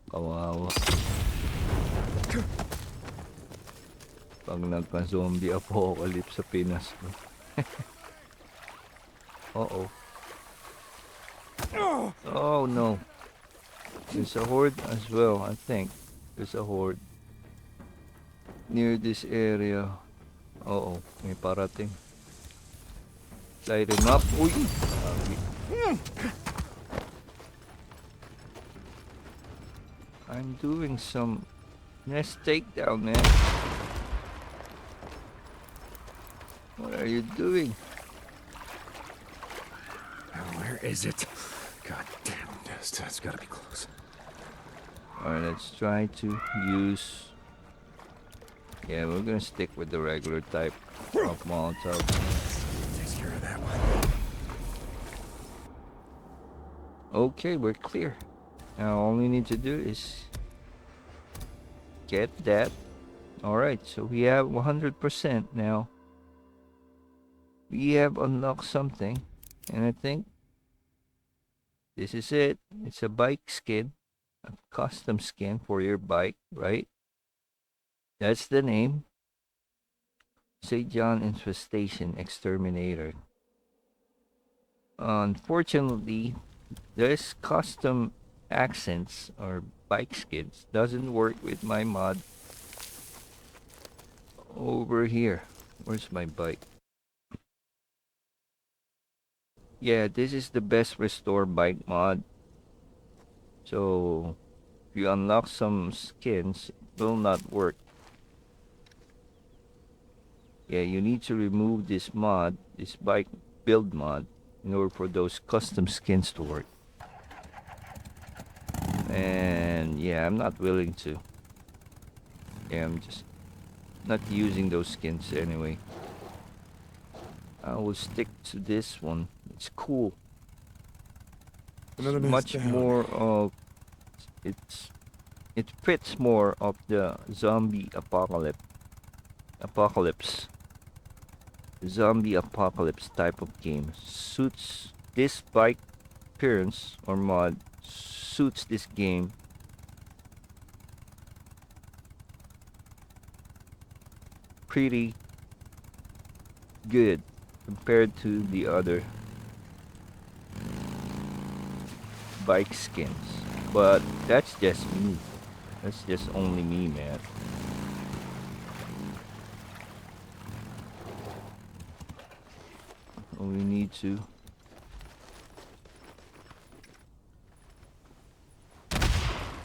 Kawawa. Pag nagka-zombie apocalypse sa Pinas. No? Uh-oh. Oh no. There's a horde as well, I think. There's a horde near this area. Uh-oh, may parating. Light him up. Uy! Lagi. I'm doing some nest takedown, man. What are you doing? Where is it? God damn, Nest. That's gotta be close. Alright, let's try to use... Yeah, we're gonna stick with the regular type of Molotov. Takes care of that one. Okay, we're clear. Now all we need to do is get that. Alright, so we have 100% now. We have unlocked something, and I think this is it. It's a bike skin, a custom skin for your bike, right? That's the name. St. John Infestation Exterminator. Unfortunately, this custom accents or bike skins doesn't work with my mod over here. Where's my bike? Yeah, this is the best restore bike mod. So if you unlock some skins, it will not work. Yeah, you need to remove this mod, this bike build mod, in order for those custom skins to work. And yeah, I'm not willing to. Yeah, I'm just not using those skins anyway. I will stick to this one. It's cool. Another It's nest much down. more of it fits more of the zombie apocalypse zombie apocalypse type of game. Suits this bike appearance or mod suits this game pretty good compared to the other bike skins. But that's just me. That's just only me, man. We need to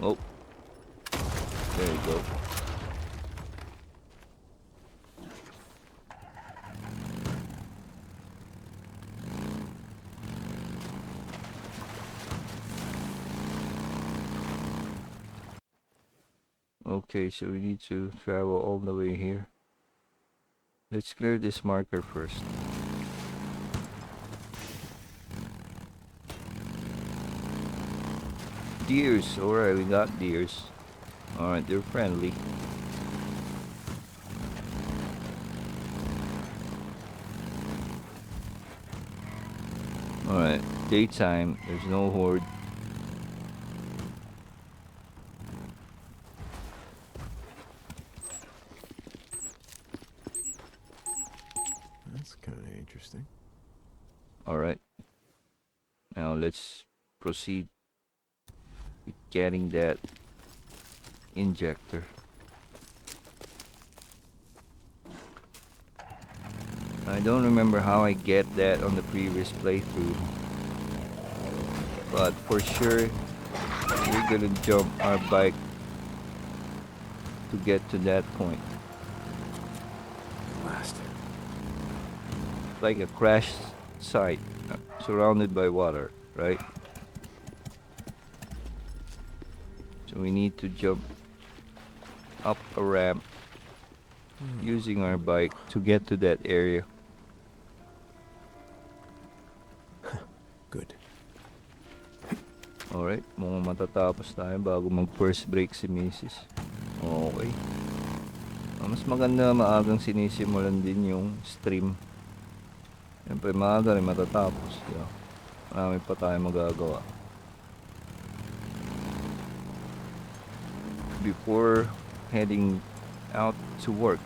oh, there you go. Okay, so we need to travel all the way here. Let's clear this marker first. Deers, alright, we got deers. Alright, they're friendly. Alright, daytime, there's no horde. That's kind of interesting. Alright. Now let's proceed with getting that injector. I don't remember how I get that on the previous playthrough, but for sure we're gonna jump our bike to get to that point. Last. Like a crash site, surrounded by water, right? So we need to jump up a ramp using our bike to get to that area. Good. Alright, mukhang matatapos tayo bago mag first break si Mrs. Okay. Mas maganda maagang sinisimulan din yung stream. Siyempre maaga rin matatapos. Diba? Marami pa tayo magagawa. Before heading out to work.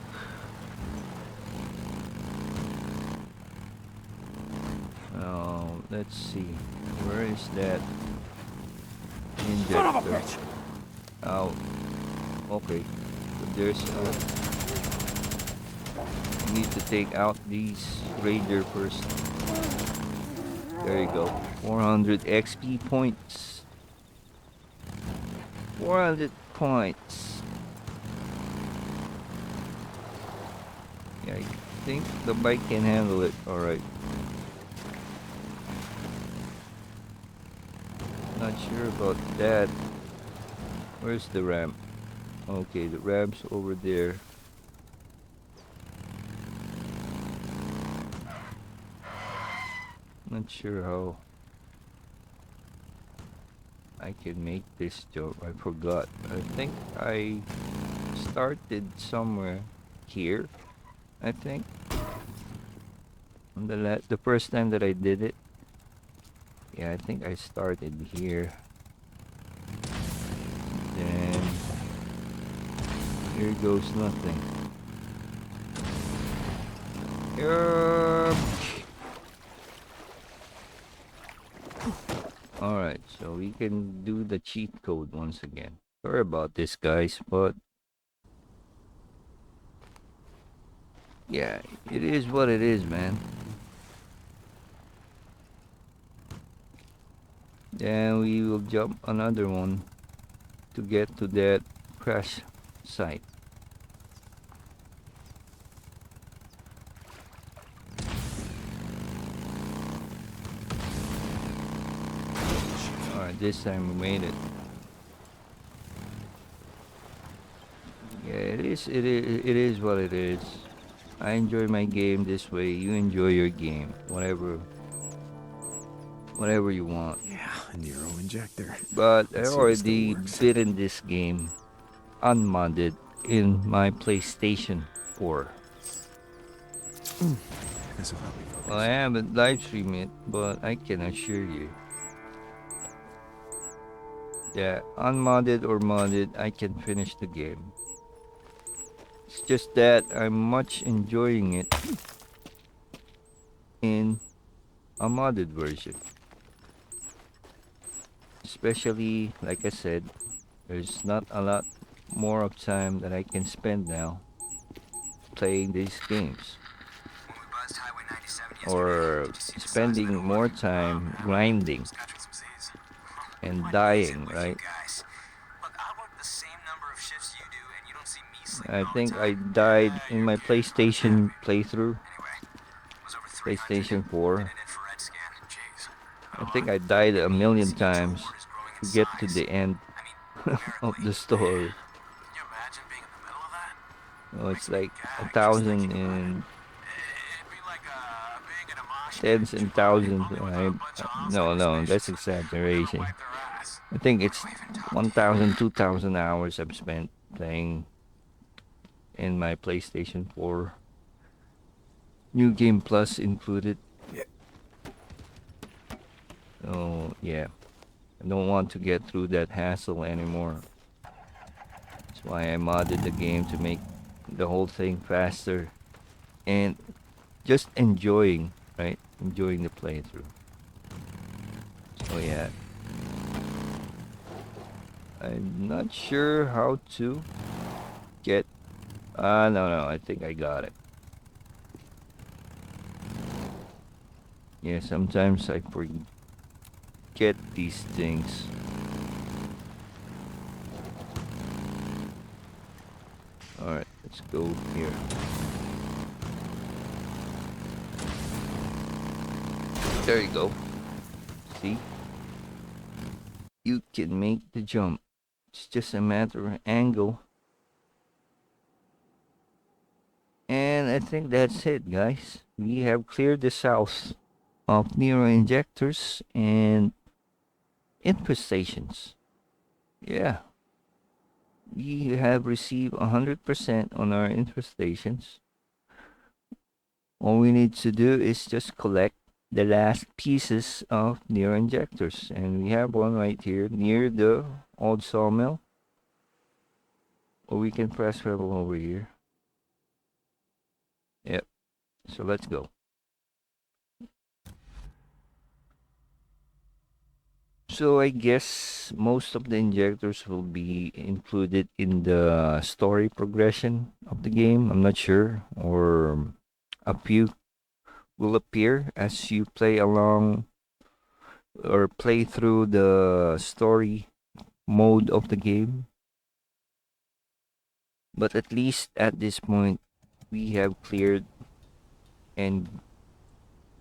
Let's see. Where is that injector? Son of a bitch! Oh, okay. So there's we need to take out these raider first. There you go. 400 XP points. 400 points. Yeah, I think the bike can handle it. Alright. Not sure about that. Where's the ramp? Okay, the ramp's over there. Not sure how I can make this jump. I forgot. I think I started somewhere here. I think on the first time that I did it. Yeah, I think I started here. Then here goes nothing. Alright, so we can do the cheat code once again. Sorry about this, guys, but yeah, it is what it is, man. Then we will jump another one to get to that crash site. Alright, this time we made it. Yeah, it is what it is. I enjoy my game this way. You enjoy your game. Whatever you want. Yeah, a Nero injector. But I Let's see if it still already works. beaten this game unmodded in my PlayStation 4. This will help me focus. Well, I haven't live streamed it, but I can assure you that unmodded or modded, I can finish the game. It's just that I'm much enjoying it in a modded version. Especially, like I said, there's not a lot more of time that I can spend now playing these games. Or spending more time grinding and dying, right? I think I died in my PlayStation playthrough, PlayStation 4. I think I died a million times to get to the end of the story. Oh, it's like 1,000 and tens and thousands. No, that's exaggeration. I think it's 1,000, 2,000 hours I've spent playing in my PlayStation 4. New Game Plus included. Oh, yeah. I don't want to get through that hassle anymore. That's why I modded the game to make the whole thing faster and just enjoying, right? Enjoying the playthrough. So yeah. I'm not sure how to get... no, I think I got it. Yeah, sometimes I forget these things. Alright, let's go here. There you go. See? You can make the jump. It's just a matter of angle. And I think that's it, guys. We have cleared the south of Nero injectors and infestations. Yeah, we have received 100% on our infestations. All we need to do is just collect the last pieces of Nero injectors. And we have one right here near the old sawmill. Or we can press rebel over here. Yep, so let's go. So I guess most of the injectors will be included in the story progression of the game. I'm not sure, or a few will appear as you play along or play through the story mode of the game. But at least at this point, we have cleared and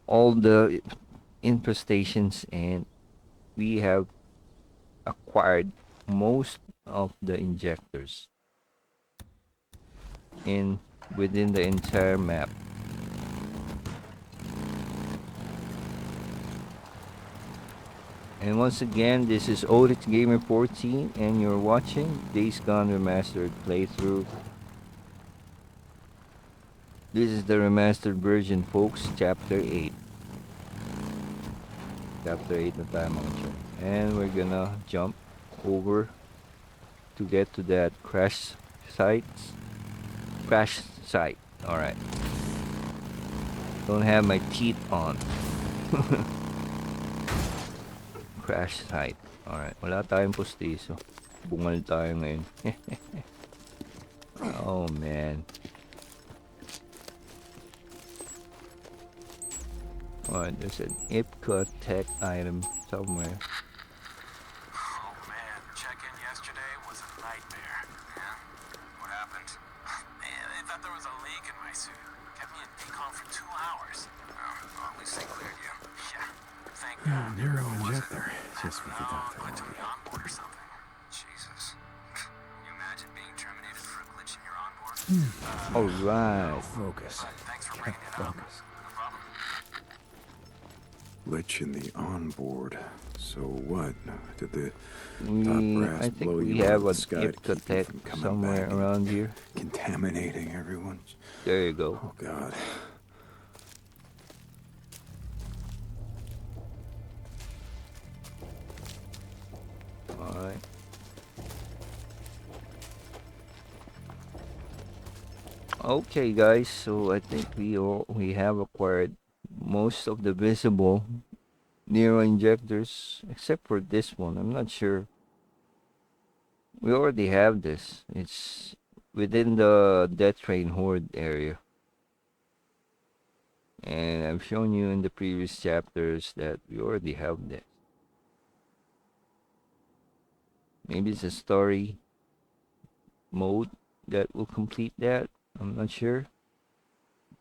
all the infestations, and we have acquired most of the injectors in within the entire map. And once again, this is Oryx Gamer 14, and you're watching Days Gone Remastered playthrough. This is the remastered version, folks, Chapter 8. Chapter 8 na tayo mga chum. And we're gonna jump over to get to that crash site. Alright. Don't have my teeth on. Crash site. Alright. Wala tayong postiso. Bungal tayo ngayon. Oh man. Alright, there's an Ipka tech item somewhere. Oh man, check-in yesterday was a nightmare. Yeah? What happened? Man, they thought there was a leak in my suit. Kept me in decon for 2 hours. Well, at least they cleared you. Yeah. Thank God. Nero Who was it? injector. Just what you thought Quit they to wanted. the onboard or something. Jesus. Can you imagine being terminated for a glitch in your onboard? Alright. Focus. Thanks for bringing it up. Focus. No problem. Glitch in the onboard. So what? Did the top I brass think blow we you out have of the an sky to Ipka keep you tech from coming somewhere back and around here. contaminating everyone? There you go. Oh God. Alright. Okay, guys. So I think we have acquired most of the visible Nero injectors, except for this one. I'm not sure. We already have this. It's within the Death Train Horde area. And I've shown you in the previous chapters that we already have this. Maybe it's a story mode that will complete that. I'm not sure.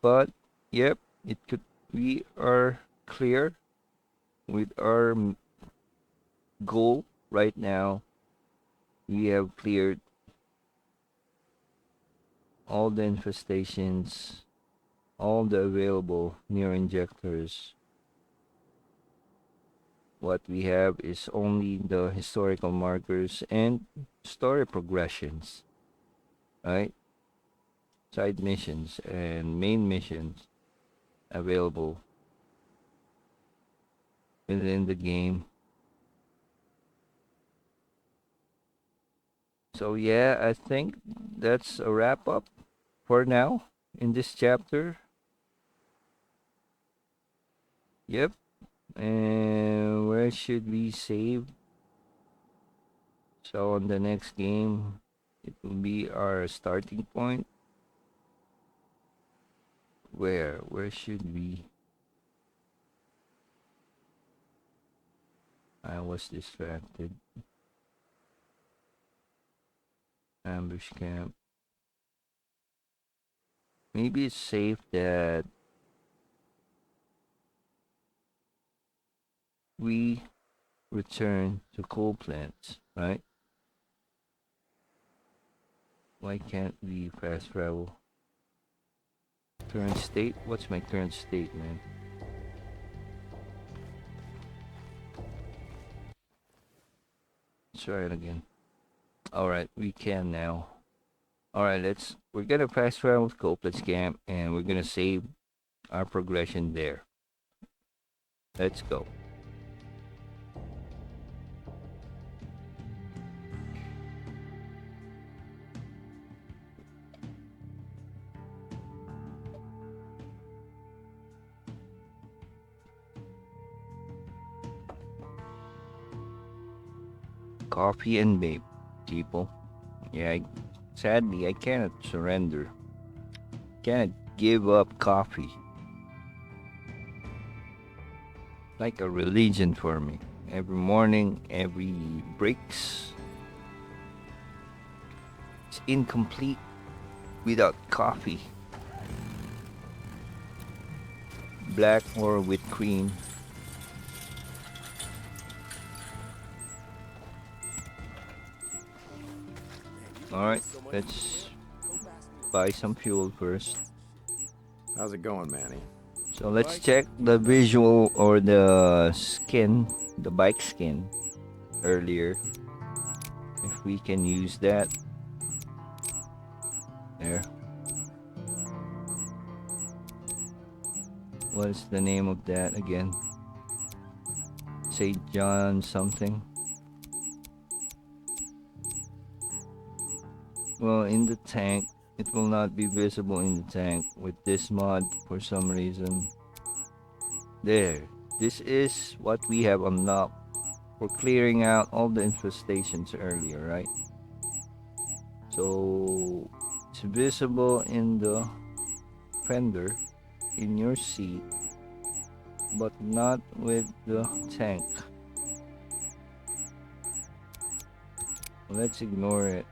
But, yep, it could. We are clear with our goal right now. We have cleared all the infestations, all the available Nero injectors. What we have is only the historical markers and story progressions, right? Side missions and main missions available within the game. So yeah, I think that's a wrap up for now in this chapter. Yep. And where should we save? So on the next game, it will be our starting point. Where should we? I was distracted. Ambush camp. Maybe it's safe that we return to coal plants, right? Why can't we fast travel? Current state? What's my current state, man? Let's try it again. Alright, we can now. Alright, we're gonna fast travel with coal plants camp and we're gonna save our progression there. Let's go. Coffee and babe, people. Yeah, sadly, I cannot surrender. Cannot give up coffee. Like a religion for me. Every morning, every breaks. It's incomplete without coffee. Black or with cream. Alright, let's buy some fuel first. How's it going, Manny? So let's check the visual or the skin, the bike skin earlier. If we can use that. There. What is the name of that again? St. John something. Well, in the tank, it will not be visible in the tank with this mod for some reason. There. This is what we have unlocked for clearing out all the infestations earlier, right? So it's visible in the fender, in your seat, but not with the tank. Let's ignore it.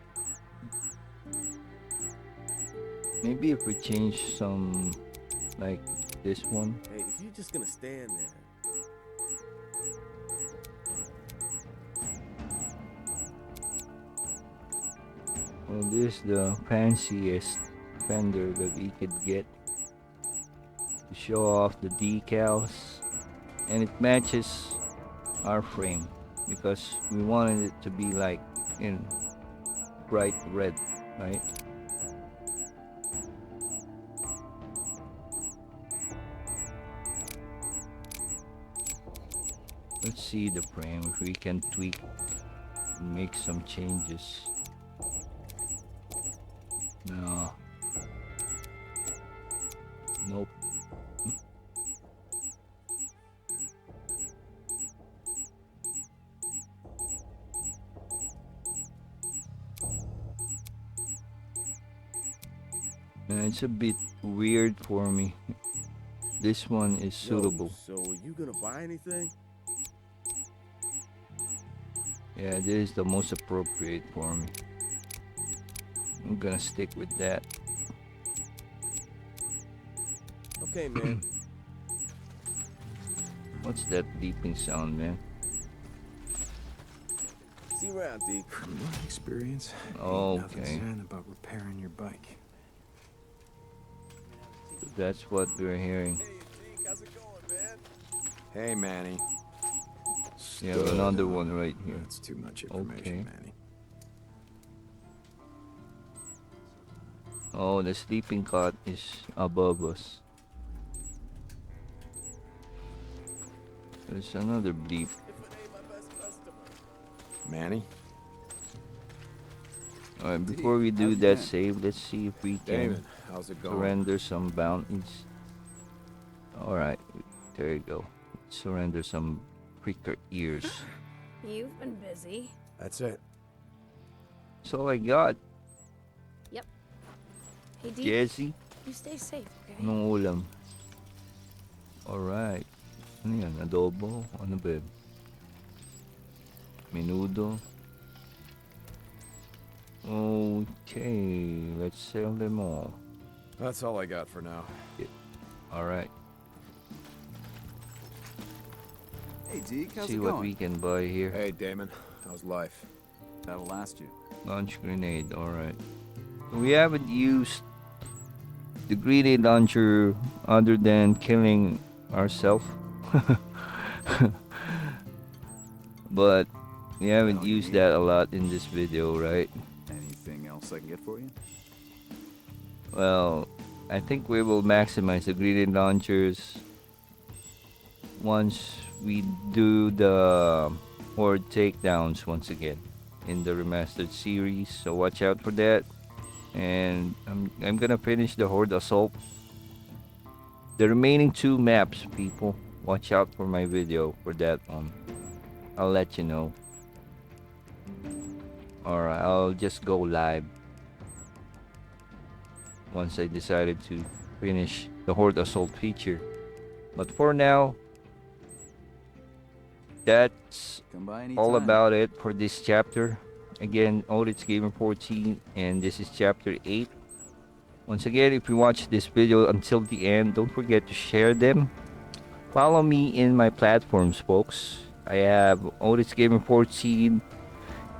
Maybe if we change some, like this one. Hey, if you're just gonna stand there. Well, this is the fanciest fender that we could get to show off the decals, and it matches our frame because we wanted it to be like in bright red, right? Let's see the frame if we can tweak and make some changes. No. Nope. It's a bit weird for me. This one is suitable. Yo, so are you gonna buy anything? Yeah, this is the most appropriate for me. I'm gonna stick with that. Okay, man. What's that beeping sound, man? See you around, D. From my experience, Okay. nothing sad about repairing your bike. So that's what we're hearing. Hey, Deke, how's it going, man? Hey, Manny. We have another one right here. That's too much information, Okay. Manny. Oh, the sleeping cot is above us. There's another bleep. If it ain't my best customer. Manny? Alright, before we do that save, let's see if we can David, how's it going? surrender some bounties. Alright, there you go. Surrender some pricker ears. You've been busy. That's it. That's all I got. Hey, Dee, Jesse, you stay safe, okay? anong ulam? Alright. Ano yan? Adobo? Ano ba yun? Menudo? Okay, let's sell them all. That's all I got for now. All right. Hey, Deke, how's See it what going? we can buy here. Hey, Damon. How's life? That'll last you. Launch grenade. All right. We haven't used the grenade launcher other than killing ourselves. But we haven't Well, used yeah. that a lot in this video, right? Anything else I can get for you? Well, I think we will maximize the grenade launchers once we do the horde takedowns once again in the remastered series. So watch out for that. And I'm gonna finish the horde assault. The remaining 2 maps, people. Watch out for my video for that one. I'll let you know. Alright, I'll just go live once I decided to finish the horde assault feature. But for now, that's Come by anytime. all about it for this chapter. Again, Otis Gamer 14, and this is chapter 8. Once again, if you watch this video until the end, don't forget to share them. Follow me in my platforms, folks. I have Otis Gamer 14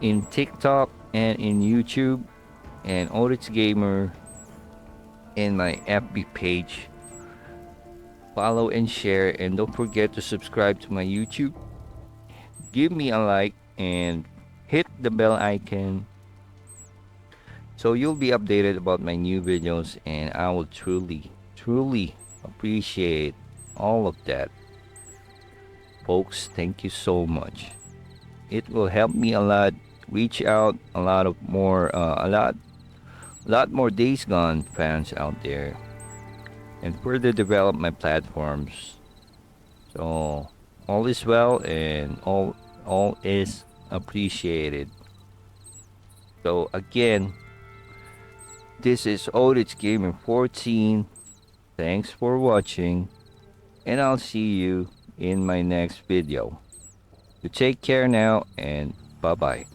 in TikTok and in YouTube, and Otis Gamer in my FB page. Follow and share, and don't forget to subscribe to my YouTube. Give me a like and hit the bell icon so you'll be updated about my new videos, and I will truly appreciate all of that. Folks, thank you so much. It will help me a lot reach out a lot more Days Gone fans out there and further develop my platforms. So all is well, and all is appreciated. So again, this is Otis Gamer 14. Thanks for watching, and I'll see you in my next video. You take care now, and bye bye.